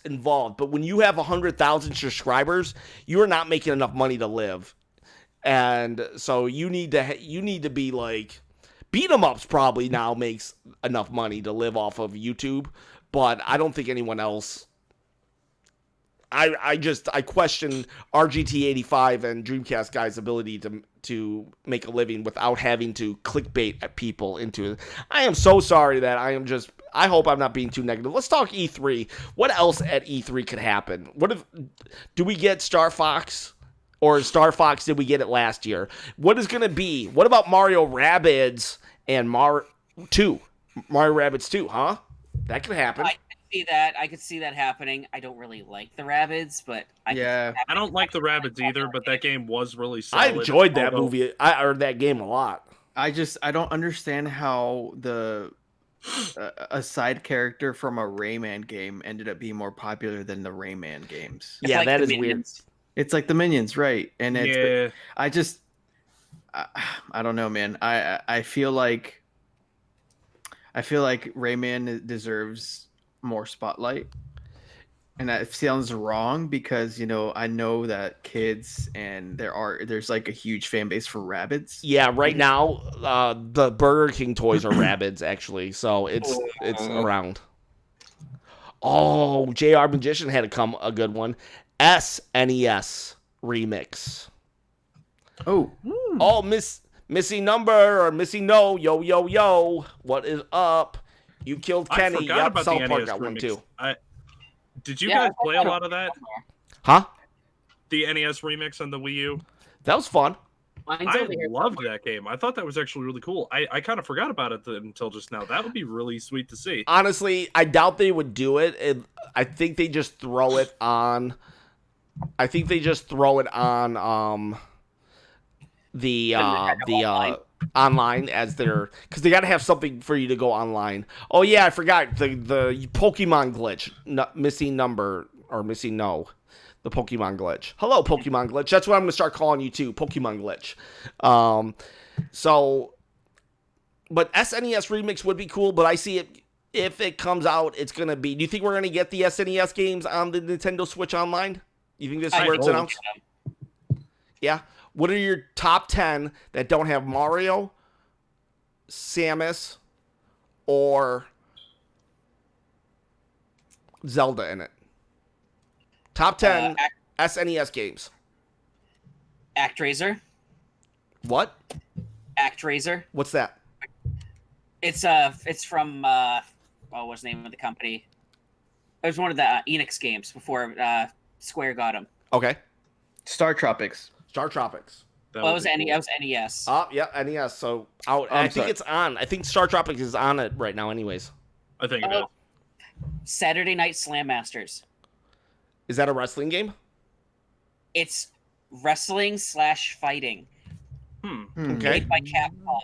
involved. But when you have 100,000 subscribers, you are not making enough money to live, and so you need to be like, beat 'em ups probably now makes enough money to live off of YouTube, but I don't think anyone else. I question RGT85 and Dreamcast guys' ability to make a living without having to clickbait at people into it. I am so sorry that I hope I'm not being too negative. Let's talk E3. What else at E3 could happen? Do we get Star Fox? Or Star Fox, did we get it last year? What is going to be? What about Mario Rabbids and Mario 2? Mario Rabbids 2, huh? That could happen. I could see that happening. I don't really like the Rabbids, but I don't like the Rabbids either, but that game was really solid. I enjoyed that movie or that game a lot. I don't understand how a side character from a Rayman game ended up being more popular than the Rayman games. Yeah, like that is Minions. Weird. It's like the Minions, right? And it's I don't know, man. I feel like Rayman deserves more spotlight, and that sounds wrong because I know that kids and there's like a huge fan base for Rabbids. Yeah, right now the Burger King toys are Rabbids actually, so it's around. Oh, JR Magician had a good one. SNES remix. Oh, Missy Number or Missy No, yo, what is up? You killed Kenny. I forgot about South the Park NES got one too. Did you guys play a lot of that? Huh? The NES remix on the Wii U? That was fun. I loved that game. I thought that was actually really cool. I kind of forgot about it until just now. That would be really sweet to see. Honestly, I doubt they would do it. I think they just throw it on. The online as their, because they got to have something for you to go online. Oh yeah, I forgot the Pokemon glitch, missing number or missing no, the Pokemon glitch. Hello, Pokemon glitch. That's what I'm gonna start calling you too, Pokemon glitch. So, but SNES remix would be cool. But I see it, if it comes out, it's gonna be. Do you think we're gonna get the SNES games on the Nintendo Switch Online? You think this is where it's announced? Yeah. What are your top 10 that don't have Mario, Samus, or Zelda in it? Top 10 SNES games. ActRaiser. What? ActRaiser. What's that? It's from what's the name of the company? It was one of the Enix games before Square got them. Okay. Star Tropics. Star Tropics. That was NES. Oh, yeah, NES. So I think it's on. I think Star Tropics is on it right now anyways. I think it is. Saturday Night Slam Masters. Is that a wrestling game? It's wrestling / fighting. Okay. Made by Capcom.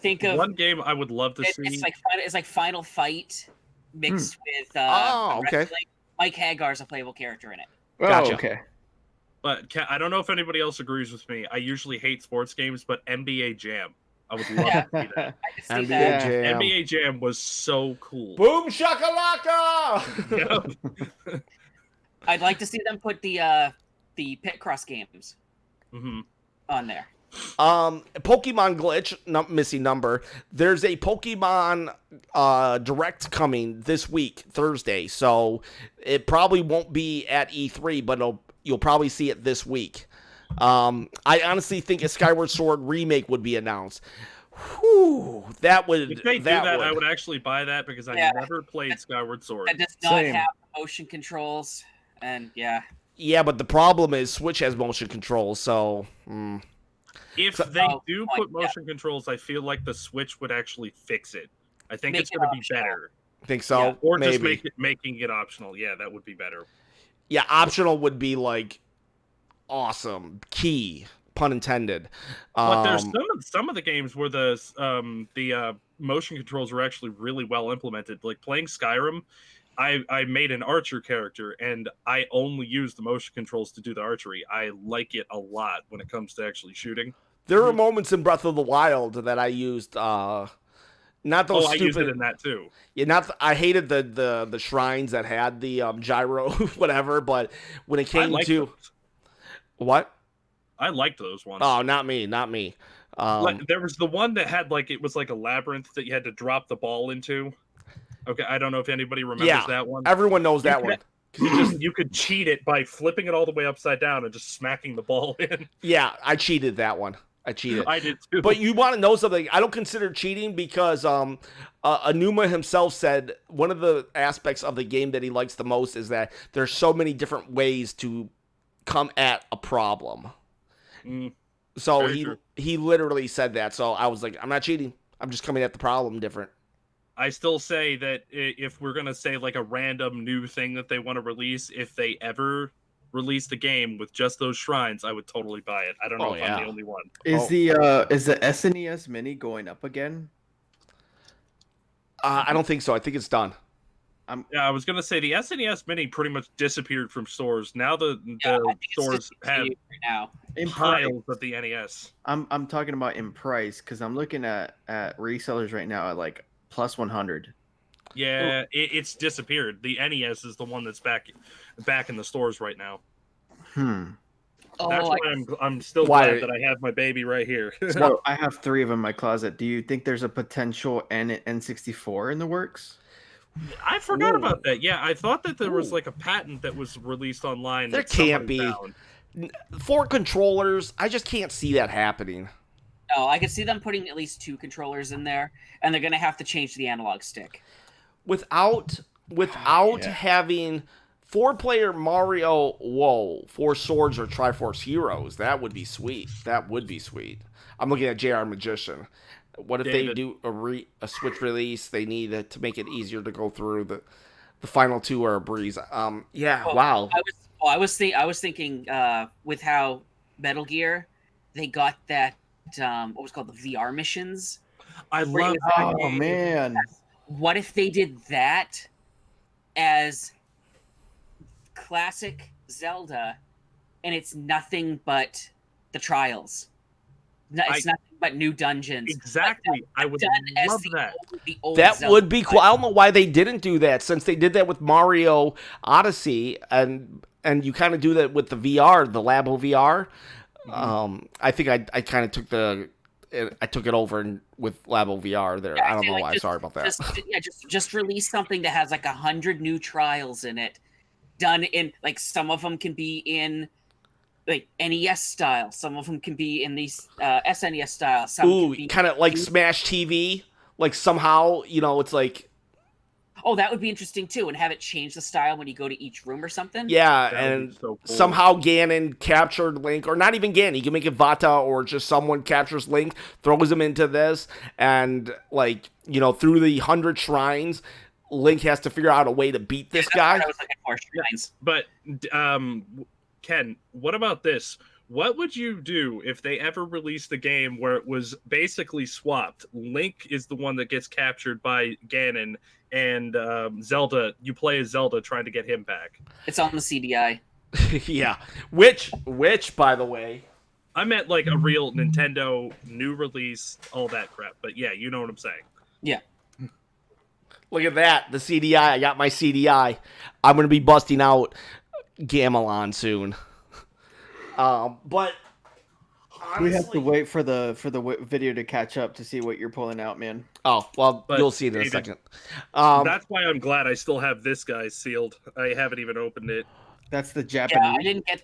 Think of one game I would love to see. It's like Final Fight mixed with okay. wrestling. Mike Hagar's a playable character in it. Gotcha. Oh, okay. But I don't know if anybody else agrees with me. I usually hate sports games, but NBA Jam, I would love to see that. I can see that. Jam. NBA Jam was so cool. Boom shakalaka! Yep. I'd like to see them put the Pit Cross games on there. Pokemon glitch, missing number. There's a Pokemon Direct coming this week, Thursday. So it probably won't be at E3, but you'll probably see it this week. I honestly think a Skyward Sword remake would be announced. Whew, that would. If they do that, I would actually buy that because I never played Skyward Sword. It does not have motion controls, and Yeah, but the problem is Switch has motion controls, so. If they do put motion controls, I feel like the Switch would actually fix it. I think it's going to be better. Think so? Yeah. Or maybe. just making it optional. Yeah, that would be better. Yeah, optional would be like awesome. Key, pun intended. But there's some of the games where the motion controls are actually really well implemented. Like playing Skyrim, I made an archer character, and I only use the motion controls to do the archery. I like it a lot when it comes to actually shooting. There are moments in Breath of the Wild that I used, not those stupid. I used it in that too. Yeah, I hated the shrines that had the gyro, whatever. But when it came to those. What, I liked those ones. Oh, not me. There was the one that had it was like a labyrinth that you had to drop the ball into. Okay, I don't know if anybody remembers that one. Everyone knows that one. You could cheat it by flipping it all the way upside down and just smacking the ball in. Yeah, I cheated that one. I cheated. I did too. But you want to know something? I don't consider cheating because Anuma himself said one of the aspects of the game that he likes the most is that there's so many different ways to come at a problem. So he literally said that. So I was like, I'm not cheating. I'm just coming at the problem different. I still say that if we're going to say like a random new thing that they want to release, if they ever release the game with just those shrines, I would totally buy it. I don't know if I'm the only one. Is the SNES Mini going up again? I don't think so. I think it's done. I was going to say the SNES Mini pretty much disappeared from stores. Now the stores have piles of the NES. I'm talking about in price because I'm looking at resellers right now at like plus 100. Yeah, it's disappeared. The NES is the one that's back in the stores right now. That's why I'm still glad that I have my baby right here. So I have 3 of them in my closet. Do you think there's a potential N64 in the works? I forgot about that. Yeah, I thought that there was like a patent that was released online. There can't be. Found. 4 controllers, I just can't see that happening. No, I could see them putting at least 2 controllers in there, and they're going to have to change the analog stick. Without having 4-player Mario, 4 Swords or Triforce Heroes, that would be sweet. I'm looking at JR Magician. What if they do a Switch release? They need to make it easier to go through. The final 2 are a breeze. Wow. I was thinking with how Metal Gear, they got that what was called the VR missions. I love that. Oh man. What if they did that as classic Zelda, and it's nothing but the trials? It's nothing but new dungeons. Exactly. I would love that. That Zelda would be cool. I don't know why they didn't do that, since they did that with Mario Odyssey, and you kind of do that with the VR, the Labo VR. I think I kind of took it over with Labo VR there. I don't know why. Sorry about that. Just release something that has like 100 new trials in it, done in like some of them can be in like NES style, some of them can be in these SNES style. Some kind of like Smash TV, like somehow it's like. Oh, that would be interesting too, and have it change the style when you go to each room or something. Yeah, and so cool. Somehow Ganon captured Link, or not even Ganon. You can make it Vata, or just someone captures Link, throws him into this, and through the 100 shrines, Link has to figure out a way to beat this guy. I was looking for shrines. But Ken, what about this? What would you do if they ever released a game where it was basically swapped? Link is the one that gets captured by Ganon, and Zelda, you play as Zelda trying to get him back. It's on the CDI. Yeah. Which, by the way, I meant like a real Nintendo new release, all that crap. But yeah, you know what I'm saying. Yeah. Look at that. The CDI. I got my CDI. I'm going to be busting out Gamelon soon. But honestly, we have to wait for the video to catch up to see what you're pulling out, man. Oh, well, But you'll see it in a David, second. That's why I'm glad I still have this guy sealed. I haven't even opened it. That's the Japanese. Yeah,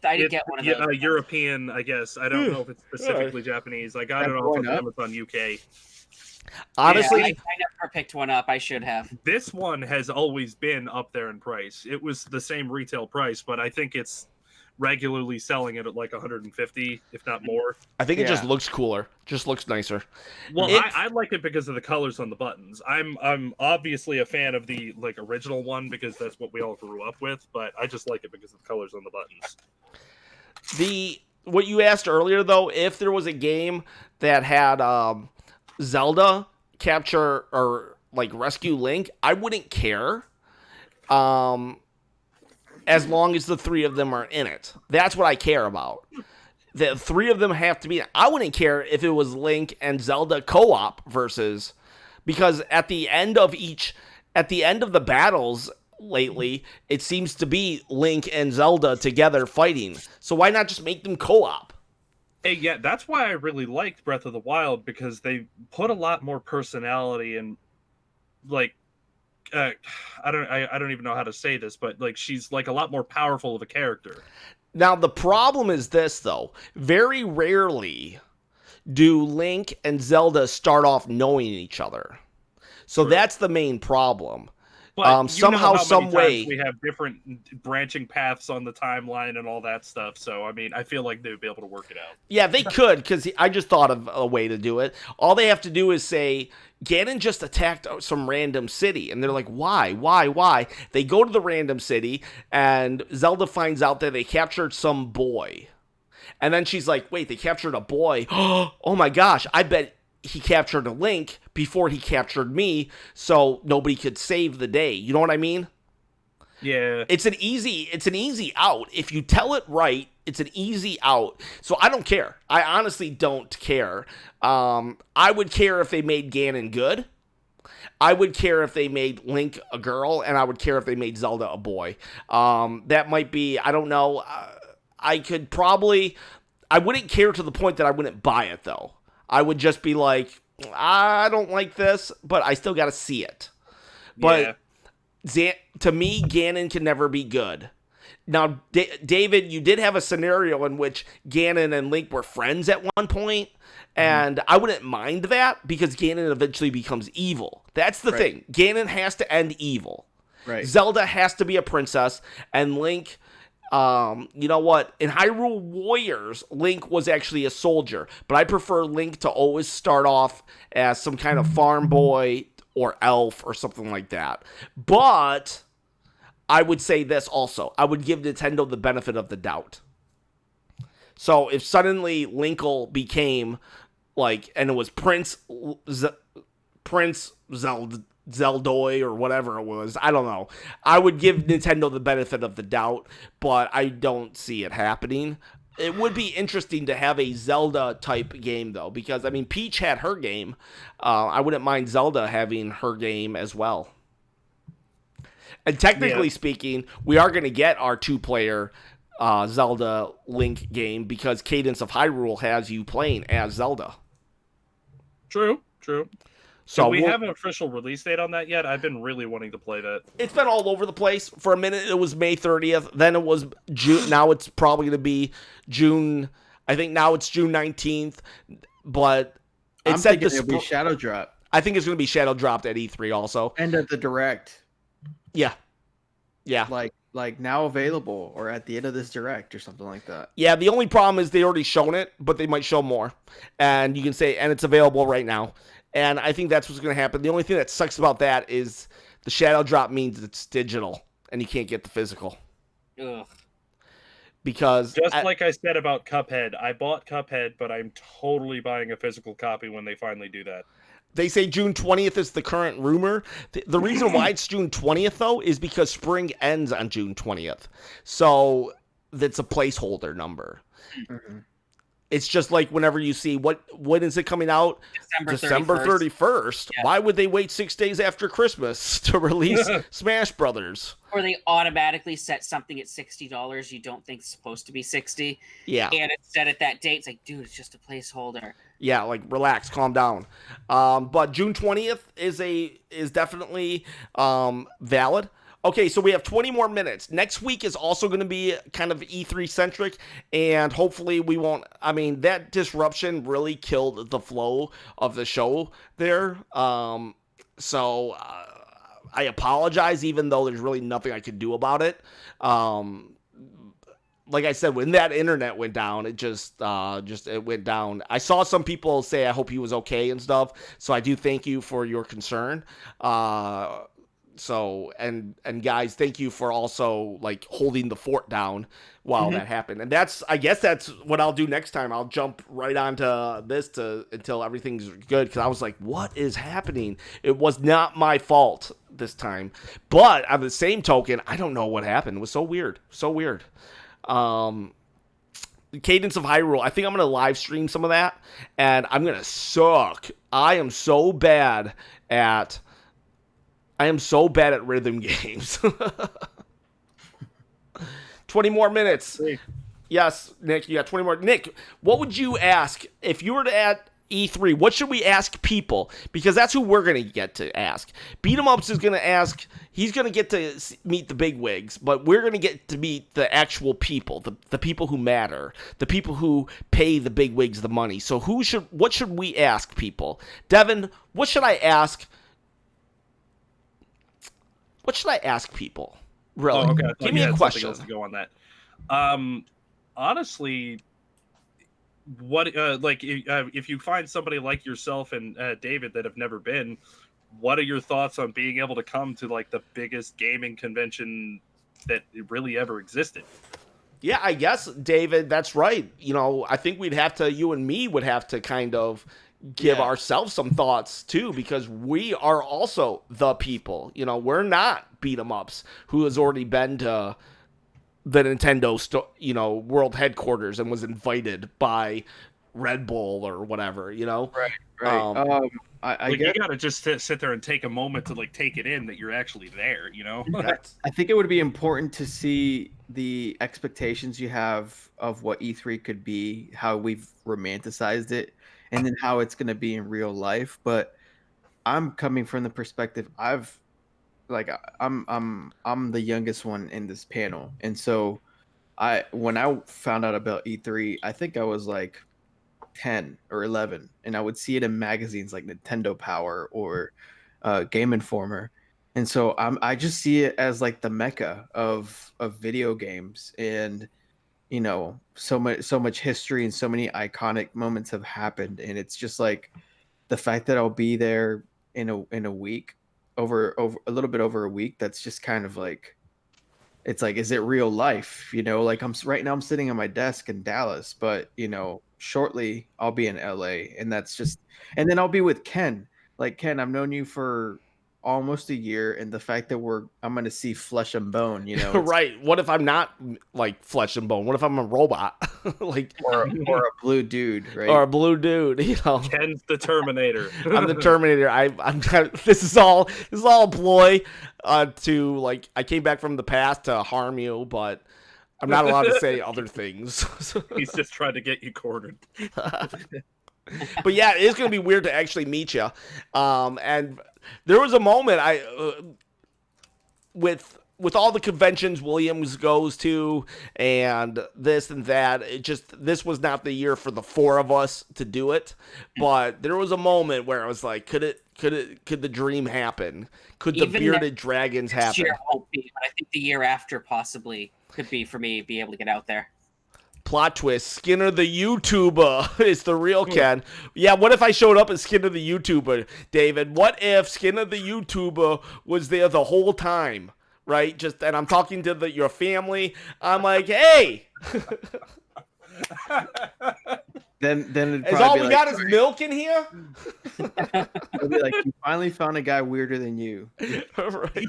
I didn't get one of those. European, I guess. I don't know if it's specifically Japanese. I got it off of Amazon UK. Honestly, I never picked one up. I should have. This one has always been up there in price. It was the same retail price, but I think it's regularly selling it at like 150, if not more. I think it just looks cooler. Just looks nicer. Well, I like it because of the colors on the buttons. I'm obviously a fan of the like original one because that's what we all grew up with, but I just like it because of the colors on the buttons. What you asked earlier though, if there was a game that had Zelda capture or like rescue Link, I wouldn't care. As long as the three of them are in it. That's what I care about. The three of them have to be. I wouldn't care if it was Link and Zelda co-op versus, because at the end of the battles lately, it seems to be Link and Zelda together fighting. So why not just make them co-op? Hey, yeah, that's why I really liked Breath of the Wild, because they put a lot more personality and like. I don't even know how to say this, but like she's like a lot more powerful of a character. Now the problem is this though. Very rarely do Link and Zelda start off knowing each other. So that's the main problem. But somehow, some way we have different branching paths on the timeline and all that stuff. So I mean, I feel like they would be able to work it out. Yeah, they could, because I just thought of a way to do it. All they have to do is say, Ganon just attacked some random city. And they're like, why? They go to the random city, and Zelda finds out that they captured some boy. And then she's like, wait, they captured a boy? Oh my gosh, I bet he captured a Link before he captured me, so nobody could save the day. You know what I mean? Yeah. It's an easy out. If you tell it right, it's an easy out. So I don't care. I honestly don't care. I would care if they made Ganon good. I would care if they made Link a girl, and I would care if they made Zelda a boy. That might be, I don't know. I wouldn't care to the point that I wouldn't buy it, though. I would just be like, I don't like this, but I still got to see it. But to me, Ganon can never be good. Now, David, you did have a scenario in which Ganon and Link were friends at one point, and I wouldn't mind that because Ganon eventually becomes evil. That's the thing. Ganon has to end evil. Right. Zelda has to be a princess, and Link... you know what? In Hyrule Warriors, Link was actually a soldier, but I prefer Link to always start off as some kind of farm boy or elf or something like that. But I would say this also. I would give Nintendo the benefit of the doubt. So if suddenly Linkle became like, and it was Prince Zeldoy or whatever it was, I don't know. I would give Nintendo the benefit of the doubt, but I don't see it happening. It would be interesting to have a Zelda type game though, because I mean Peach had her game. I wouldn't mind Zelda having her game as well. And technically speaking, we are going to get our 2-player Zelda Link game because Cadence of Hyrule has you playing as Zelda. True. So do we have an official release date on that yet? I've been really wanting to play that. It's been all over the place. For a minute, it was May 30th. Then it was June. Now it's probably going to be June. I think now it's June 19th. But I'm thinking it'll be Shadow Drop. I think it's going to be Shadow Dropped at E3 also. And at the Direct. Yeah. Like now available or at the end of this Direct or something like that. Yeah, the only problem is they already shown it, but they might show more. And you can say, and it's available right now. And I think that's what's going to happen. The only thing that sucks about that is the Shadow Drop means it's digital, and you can't get the physical. Ugh. Because like I said about Cuphead, I bought Cuphead, but I'm totally buying a physical copy when they finally do that. They say June 20th is the current rumor. The reason why it's June 20th, though, is because spring ends on June 20th. So that's a placeholder number. Mm-hmm. It's just like whenever you see when is it coming out? December 31st. Yeah. Why would they wait 6 days after Christmas to release Smash Brothers? Or they automatically set something at $60 you don't think is supposed to be $60. Yeah. And it's set at that date. It's like, dude, it's just a placeholder. Yeah, like relax, calm down. But June 20th is definitely valid. Okay, so we have 20 more minutes. Next week is also going to be kind of E3 centric, and hopefully we won't. I mean, that disruption really killed the flow of the show there. So I apologize, even though there's really nothing I could do about it. Like I said, when that internet went down, it just it went down. I saw some people say, I hope he was okay and stuff. So I do thank you for your concern. So, and guys, thank you for also like holding the fort down while that happened. And I guess that's what I'll do next time. I'll jump right onto this until everything's good. Cause I was like, what is happening? It was not my fault this time, but on the same token, I don't know what happened. It was so weird. So weird. Cadence of Hyrule. I think I'm going to live stream some of that and I'm going to suck. I am so bad at rhythm games. 20 more minutes. Yes, Nick, you got 20 more. Nick, what would you ask if you were to at E3? What should we ask people? Because that's who we're going to get to ask. Beat 'em Ups is going to ask. He's going to get to meet the big wigs, but we're going to get to meet the actual people, the people who matter, the people who pay the big wigs the money. So what should we ask people? Devin, what should I ask? What should I ask people? Really? Oh, okay. Give me a question. Else to go on that. Honestly, what if you find somebody like yourself and David that have never been, what are your thoughts on being able to come to like the biggest gaming convention that really ever existed? Yeah, I guess, David, that's right. You know, I think you and me would have to kind of give ourselves some thoughts too, because we are also the people. You know, we're not beat 'em ups who has already been to the Nintendo world headquarters and was invited by Red Bull or whatever, you know. Right. I guess you gotta just sit there and take a moment to like take it in that you're actually there, you know. I think it would be important to see the expectations you have of what E3 could be, how we've romanticized it, and then how it's going to be in real life. But I'm coming from the perspective I'm the youngest one in this panel, and so when I found out about E3, I think I was like 10 or 11, and I would see it in magazines like Nintendo Power or Game Informer, and so I just see it as like the mecca of video games. And you know, so much history and so many iconic moments have happened, and it's just like the fact that I'll be there in a week, over a little bit over a week. That's just kind of like, it's like, is it real life? You know, like right now I'm sitting at my desk in Dallas, but you know, shortly I'll be in LA, and then I'll be with Ken. Like, Ken, I've known you for almost a year, and the fact that I'm going to see flesh and bone, you know. Right. What if I'm not like flesh and bone? What if I'm a robot? Like or a blue dude, right? Or a blue dude, you know. Ken's the Terminator. I'm the Terminator. I'm kind of, this is all a ploy to like, I came back from the past to harm you, but I'm not allowed to say other things. He's just trying to get you cornered. But yeah, it is going to be weird to actually meet you. And there was a moment with all the conventions Williams goes to and this and that, this was not the year for the four of us to do it. But there was a moment where I was like, could the dream happen? Could the bearded dragons happen? This year won't be, but I think the year after possibly could be for me, be able to get out there. Plot twist, Skinner the YouTuber is the real Ken. Yeah, what if I showed up as Skinner the YouTuber, David? What if Skinner the YouTuber was there the whole time, right? And I'm talking to your family. I'm like, hey! Then it'd is all we got is milk in here? It'd be like, you finally found a guy weirder than you. Right.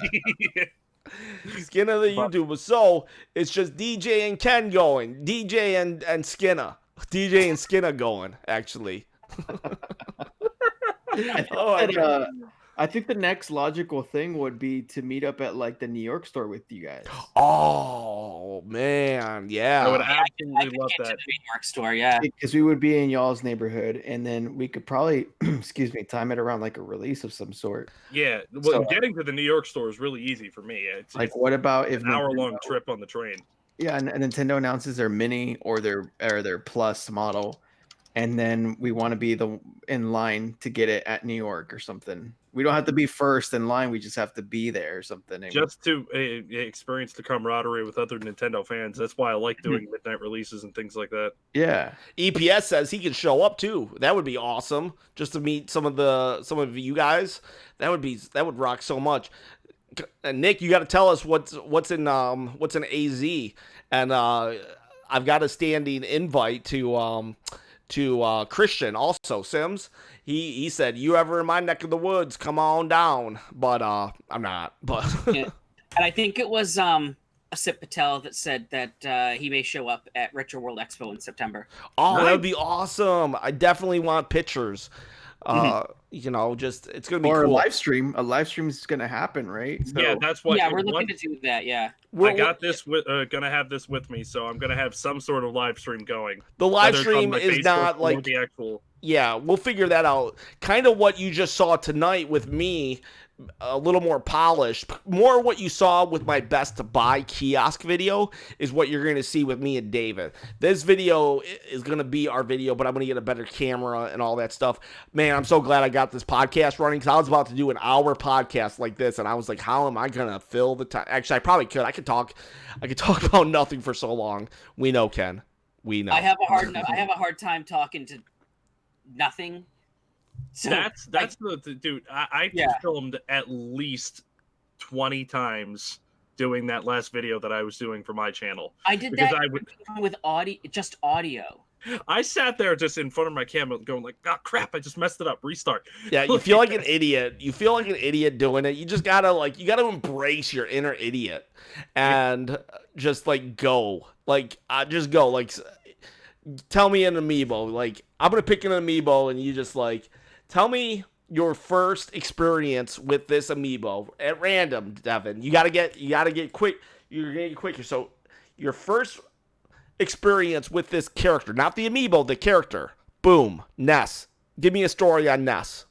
Skinner the YouTuber. So it's just DJ and Ken going. DJ and Skinner. DJ and Skinner going, actually. I think the next logical thing would be to meet up at like the New York store with you guys. Oh man, yeah. I would absolutely love that. New York store, yeah. Because we would be in y'all's neighborhood, and then we could probably, time it around like a release of some sort. Yeah, well, getting to the New York store is really easy for me. It's what about if an hour-long trip on the train? Yeah, and Nintendo announces their mini or their plus model, and then we want to be in line to get it at New York or something. We don't have to be first in line. We just have to be there or something. Just to experience the camaraderie with other Nintendo fans. That's why I like doing midnight releases and things like that. Yeah. EPS says he could show up too. That would be awesome. Just to meet some of you guys. That would rock so much. And Nick, you got to tell us what's in AZ. And I've got a standing invite to Christian also, Sims. He said, you ever in my neck of the woods, come on down. But I'm not. But yeah. And I think it was Asip Patel that said that he may show up at Retro World Expo in September. Oh, that would be awesome. I definitely want pictures. You know, just it's gonna be cool. A live stream. A live stream is gonna happen, right? So, yeah, that's what. Yeah, we're looking to do that. Yeah, I got this. Gonna have this with me, so I'm gonna have some sort of live stream going. The live stream is not like the actual. Yeah, we'll figure that out. Kind of what you just saw tonight with me, a little more polished. More what you saw with my best to buy kiosk video is what you're going to see with me and David. This video is going to be our video, but I'm going to get a better camera and all that stuff. Man, I'm so glad I got this podcast running because I was about to do an hour podcast like this, and I was like, how am I going to fill the time? Actually, I probably could. I could talk about nothing for so long. We know, Ken. We know. I have a hard time talking to nothing. So that's the dude. I filmed at least 20 times doing that last video that I was doing for my channel. I did that with audio, just audio. I sat there just in front of my camera going like, oh crap, I just messed it up. Restart. Yeah, you feel like an idiot. You feel like an idiot doing it. You just gotta embrace your inner idiot and just go. Just go. Tell me an amiibo. I'm gonna pick an amiibo and you just tell me your first experience with this amiibo at random, Devin. You gotta get quick. You're gonna get quicker. So your first experience with this character, not the amiibo, the character. Boom, Ness. Give me a story on Ness.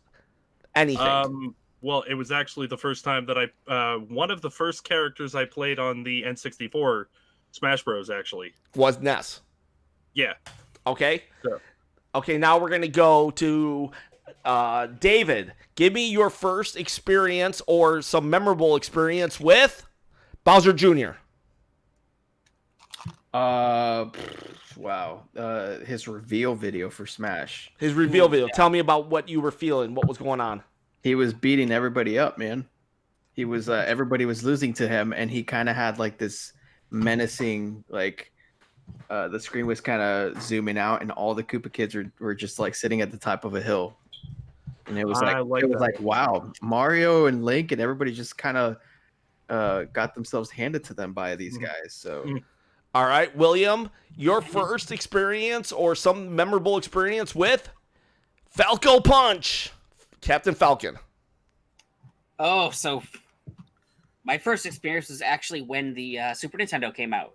Anything. Well, it was actually the first time that one of the first characters I played on the N64 Smash Bros. Actually was Ness. Yeah. Okay. Sure. Okay. Now we're gonna go to. David, give me your first experience or some memorable experience with Bowser Jr. Wow. His reveal video for Smash. His reveal video. Tell me about what you were feeling. What was going on? He was beating everybody up, man. He was everybody was losing to him, and he kind of had this menacing the screen was kind of zooming out, and all the Koopa kids were just sitting at the top of a hill. And it was wow, Mario and Link and everybody just kind of got themselves handed to them by these guys. So, all right, William, your first experience or some memorable experience with Falco Punch, Captain Falcon. Oh, so my first experience was actually when the Super Nintendo came out,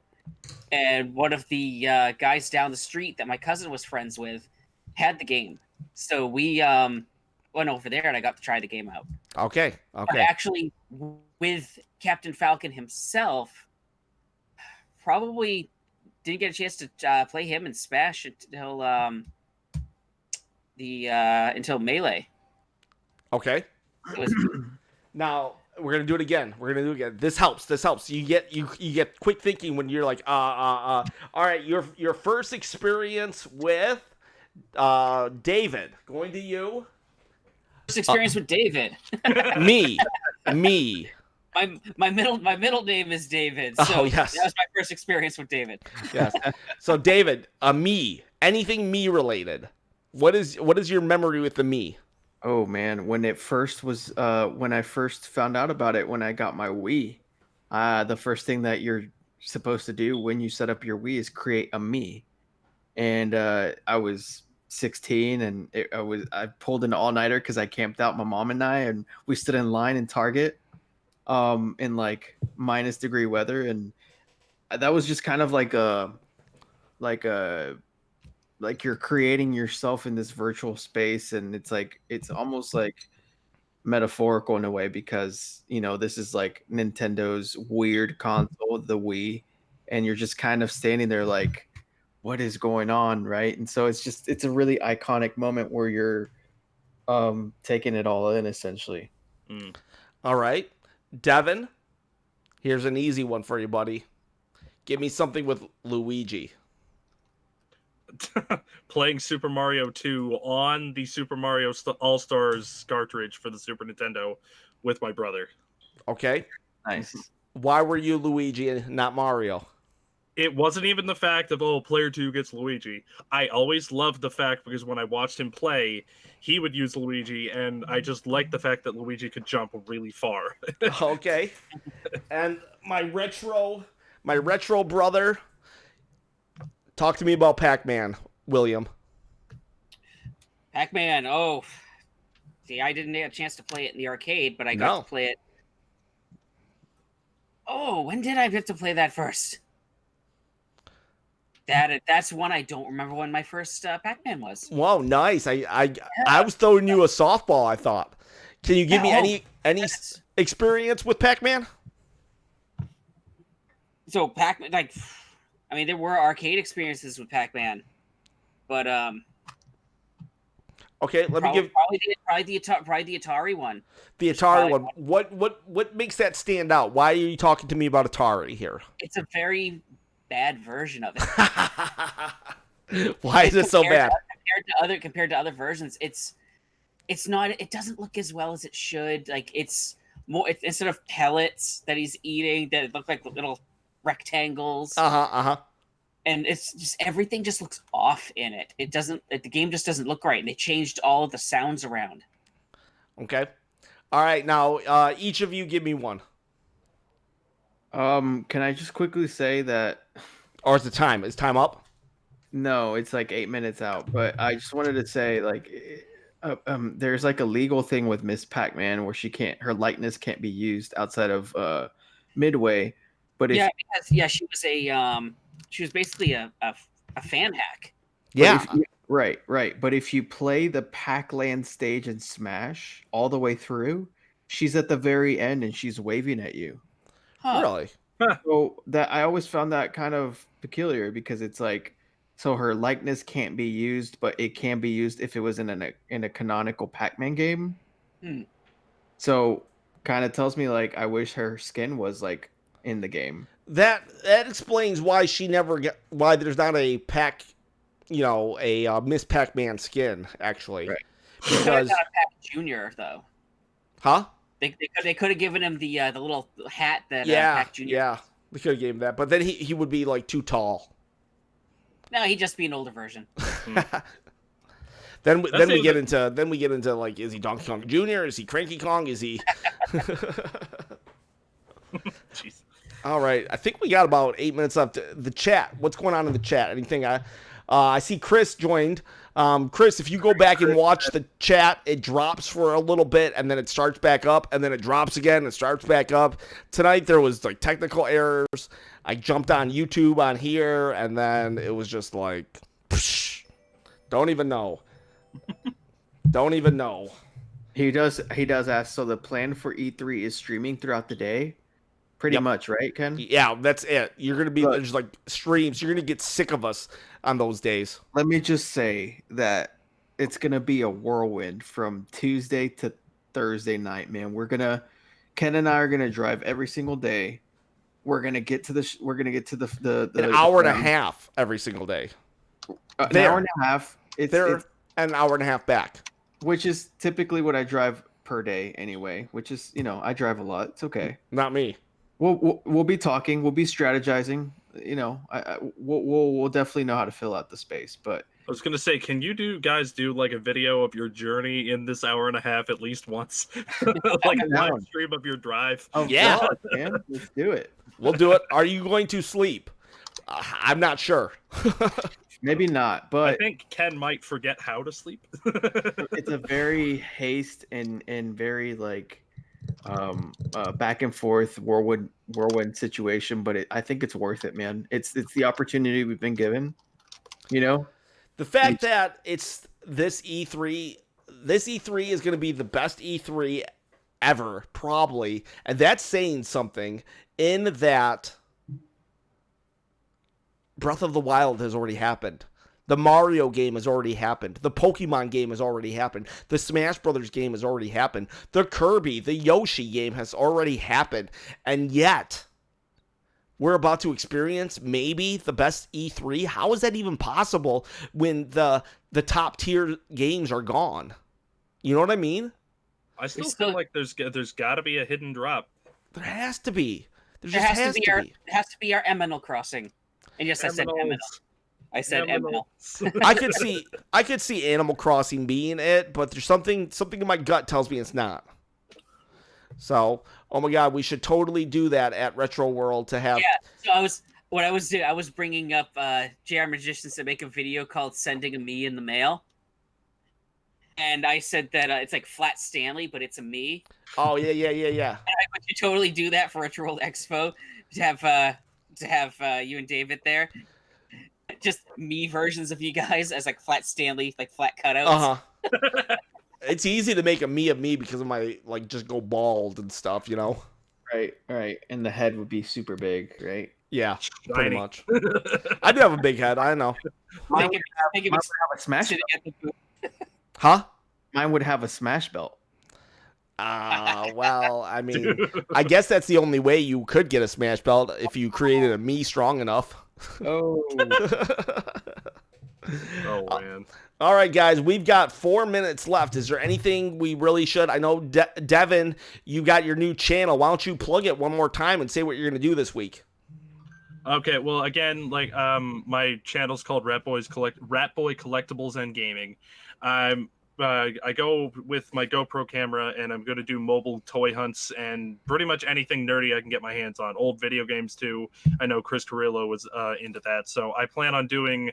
and one of the guys down the street that my cousin was friends with had the game, so we went over there and I got to try the game out. Okay. But actually, with Captain Falcon himself, probably didn't get a chance to play him in Smash until Melee. Okay. Now we're gonna do it again. This helps. You get quick thinking when you're like, All right, your first experience with David. Going to you. Experience with David. Me. My middle name is David. So yes. That was my first experience with David. Yes. So David, me. Anything me related. What is your memory with the me? Oh man, when it first was when I first found out about it when I got my Wii, the first thing that you're supposed to do when you set up your Wii is create a me. and I was 16, and I pulled an all-nighter because I camped out, my mom and I, and we stood in line in Target in like -degree weather, and that was just kind of like you're creating yourself in this virtual space, and it's almost like metaphorical in a way, because this is like Nintendo's weird console, the Wii, and you're just kind of standing there like, what is going on, right? And so it's a really iconic moment where you're taking it all in, essentially. All right, Devin, here's an easy one for you, buddy. Give me something with Luigi. Playing Super Mario 2 on the Super Mario All-Stars cartridge for the Super Nintendo with my brother. Okay. Nice. Why were you Luigi and not Mario? It wasn't even the fact of, player 2 gets Luigi. I always loved the fact, because when I watched him play, he would use Luigi, and I just liked the fact that Luigi could jump really far. Okay. And my retro brother, talk to me about Pac-Man, William. Pac-Man, see, I didn't get a chance to play it in the arcade, but I got to play it. Oh, when did I get to play that first? That's one I don't remember when my first Pac-Man was. Wow, nice. I was throwing you a softball, I thought. Can you give me any experience with Pac-Man? So Pac-Man, there were arcade experiences with Pac-Man, but okay, let me give probably the Atari one. The Atari one. What makes that stand out? Why are you talking to me about Atari here? It's a very bad version of it. Why is it so bad? Compared to other versions, it's not. It doesn't look as well as it should. Like it's more. Instead of pellets that he's eating, that look like little rectangles. And it's just everything just looks off in it. It doesn't. The game just doesn't look right. And they changed all of the sounds around. Okay. All right. Now, each of you give me one. Can I just quickly say that? Or is the time? Is time up? No, it's like 8 minutes out. But I just wanted to say, there's like a legal thing with Miss Pac-Man where her likeness can't be used outside of Midway. But she was basically a fan hack. Yeah. Right. But if you play the Pac-Land stage in Smash all the way through, she's at the very end and she's waving at you. Huh. Really? So that I always found that kind of peculiar, because it's like, so her likeness can't be used, but it can be used if it was in a canonical Pac-Man game. So kind of tells me like I wish her skin was like in the game. That explains why why there's not a Miss Pac-Man skin, actually. Right. Because not a Pac Junior though. Huh? They could have given him the little hat that Pac Junior. Yeah, they could have gave him that, but then he would be like too tall. No, he'd just be an older version. Then we get into like, is he Donkey Kong Jr.? Is he Cranky Kong? Is he? Jeez. All right, I think we got about 8 minutes left. The chat. What's going on in the chat? Anything? I see Chris joined. Chris, if you go back and watch the chat, it drops for a little bit, and then it starts back up, and then it drops again, and starts back up. Tonight there was like technical errors. I jumped on YouTube on here, and then it was just like, psh, don't even know. Don't even know. He does ask. So the plan for E3 is streaming throughout the day. Pretty much, right, Ken? Yeah, that's it. You're going to be just like streams. You're going to get sick of us on those days. Let me just say that it's going to be a whirlwind from Tuesday to Thursday night, man. Ken and I are going to drive every single day. We're going to get to the an hour and a half every single day. An hour and a half. It's an hour and a half back. Which is typically what I drive per day anyway, which is, I drive a lot. It's okay. Not me. We'll be talking. We'll be strategizing. We'll definitely know how to fill out the space. But I was gonna say, can you guys do like a video of your journey in this hour and a half at least once, like a live stream of your drive? Oh yeah, man, let's do it. We'll do it. Are you going to sleep? I'm not sure. Maybe not, but I think Ken might forget how to sleep. it's a very haste and very like back and forth whirlwind situation, but I think it's worth it, man. It's the opportunity we've been given, you know. The fact that it's this E3 is going to be the best E3 ever, probably, and that's saying something. In that, Breath of the Wild has already happened. The Mario game has already happened. The Pokemon game has already happened. The Smash Brothers game has already happened. The Kirby, the Yoshi game has already happened. And yet, we're about to experience maybe the best E3. How is that even possible when the top tier games are gone? You know what I mean? I still feel like there's got to be a hidden drop. There has to be. There has to be our Animal Crossing. And yes, I said Animal. I said Animal. I could see Animal Crossing being it, but there's something in my gut tells me it's not. So, oh my God, we should totally do that at Retro World to have. Yeah. So I was bringing up JR Magicians to make a video called "Sending a Me in the Mail," and I said that it's like Flat Stanley, but it's a me. Oh yeah. And I would you totally do that for Retro World Expo to have you and David there. Just me versions of you guys as like Flat Stanley, like flat cutouts. It's easy to make a me of me because of my just go bald and stuff, you know. Right. And the head would be super big, right? Yeah, pretty much. I do have a big head. I know. Mine would have a smash belt. Huh? Mine would have a smash belt. Well, I mean, I guess that's the only way you could get a smash belt if you created a me strong enough. Oh. Oh man. All right, guys, we've got 4 minutes left. Is there anything we really should? I know, Devin, you got your new channel. Why don't you plug it one more time and say what you're going to do this week? Okay, well, again, my channel's called Rat Boy Collectibles and Gaming. I go with my GoPro camera, and I'm going to do mobile toy hunts and pretty much anything nerdy I can get my hands on. Old video games, too. I know Chris Carrillo was into that. So I plan on doing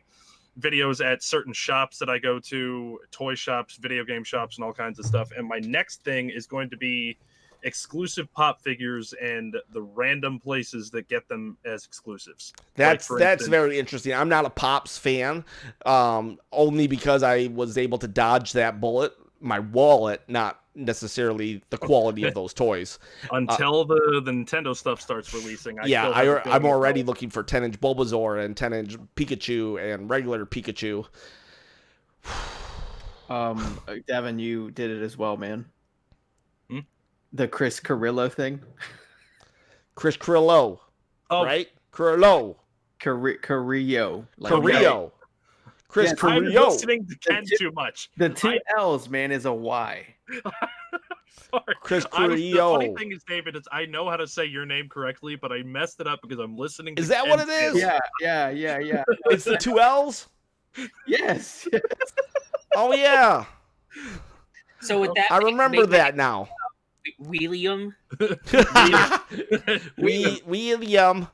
videos at certain shops that I go to, toy shops, video game shops, and all kinds of stuff. And my next thing is going to be exclusive pop figures and the random places that get them as exclusives. That's very interesting. I'm not a Pops fan, only because I was able to dodge that bullet. My wallet, not necessarily the quality of those toys. Until the Nintendo stuff starts releasing. I'm already looking for 10-inch Bulbasaur and 10-inch Pikachu and regular Pikachu. Devin, you did it as well, man. The Chris Carrillo thing. Chris Carrillo. Oh. Right? Carrillo. Carrillo. Carrillo. Chris Carrillo. I'm listening to Ken too much. The two L's, man, is a Y. Sorry. Chris The Carrillo. funny thing is, David, is I know how to say your name correctly, but I messed it up because I'm listening to Is that Ken what it is? Yeah. It's the two L's? Yes. Oh, yeah. So with that, I remember that now. William. William.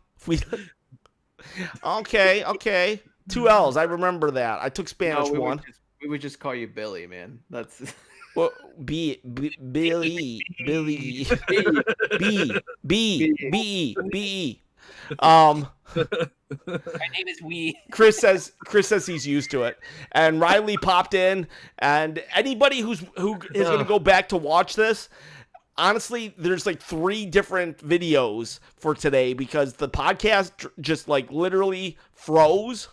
Okay. Two L's. I remember that. I took Spanish one. We would just call you Billy, man. That's well, Billy. B. My name is Wee. Chris says he's used to it, and Riley popped in, and anybody who is going to go back to watch this. Honestly, there's 3 different videos for today because the podcast just literally froze.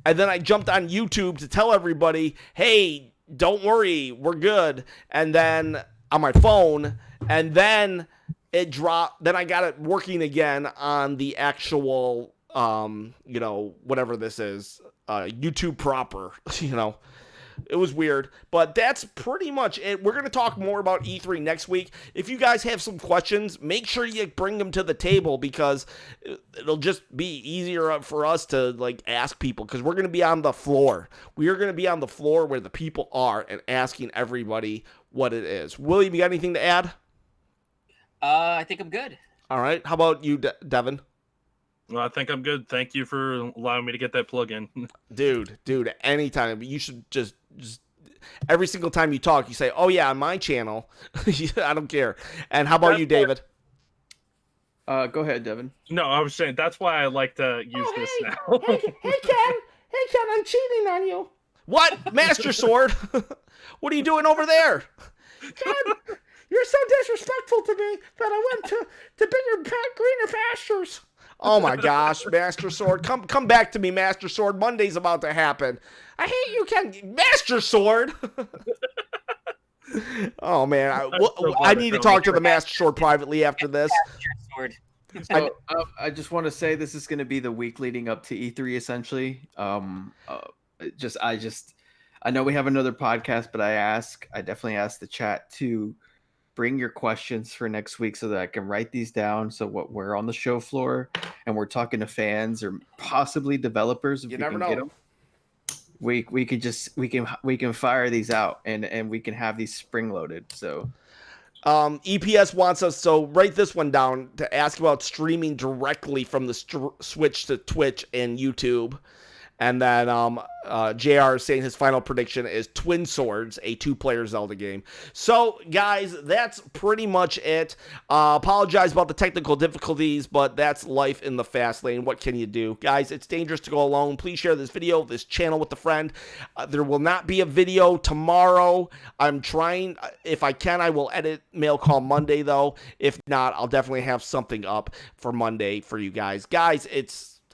And then I jumped on YouTube to tell everybody, hey, don't worry, we're good. And then on my phone, and then it dropped. Then I got it working again on the actual, whatever this is, YouTube proper, It was weird, but that's pretty much it. We're going to talk more about E3 next week. If you guys have some questions, make sure you bring them to the table because it'll just be easier for us to ask people because we're going to be on the floor. We are going to be on the floor where the people are and asking everybody what it is. William, you got anything to add? I think I'm good. All right. How about you, Devin? Well, I think I'm good. Thank you for allowing me to get that plug in. Dude, anytime. You should just every single time you talk, you say, "Oh yeah, on my channel." I don't care. And how about you, David? Go ahead, Devin. No, I was saying that's why I like to use this now. Hey, Ken, I'm cheating on you. What? Master Sword? What are you doing over there? Ken, you're so disrespectful to me that I went to bigger, greener pastures. Oh my gosh, Master Sword. Come back to me, Master Sword. Monday's about to happen. I hate you, Ken. Master Sword. Oh man, I need to talk to the Master Sword privately after this. Sword. So I just want to say this is going to be the week leading up to E3, essentially. I know we have another podcast, but I definitely ask the chat to bring your questions for next week so that I can write these down. So what we're on the show floor and we're talking to fans or possibly developers. If You we never can get know. them, we can fire these out and we can have these spring loaded. So EPS wants us, so write this one down, to ask about streaming directly from the Switch to Twitch and YouTube. And then JR is saying his final prediction is Twin Swords, a 2-player Zelda game. So, guys, that's pretty much it. Apologize about the technical difficulties, but that's life in the fast lane. What can you do? Guys, it's dangerous to go alone. Please share this video, this channel with a friend. There will not be a video tomorrow. I'm trying. If I can, I will edit Mail Call Monday, though. If not, I'll definitely have something up for Monday for you guys. Guys,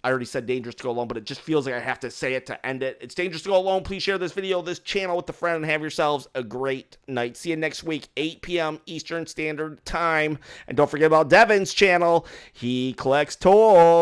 I already said dangerous to go alone, but it just feels like I have to say it to end it. It's dangerous to go alone. Please share this video, this channel with a friend, and have yourselves a great night. See you next week, 8 p.m. Eastern Standard Time. And don't forget about Devin's channel. He collects toys.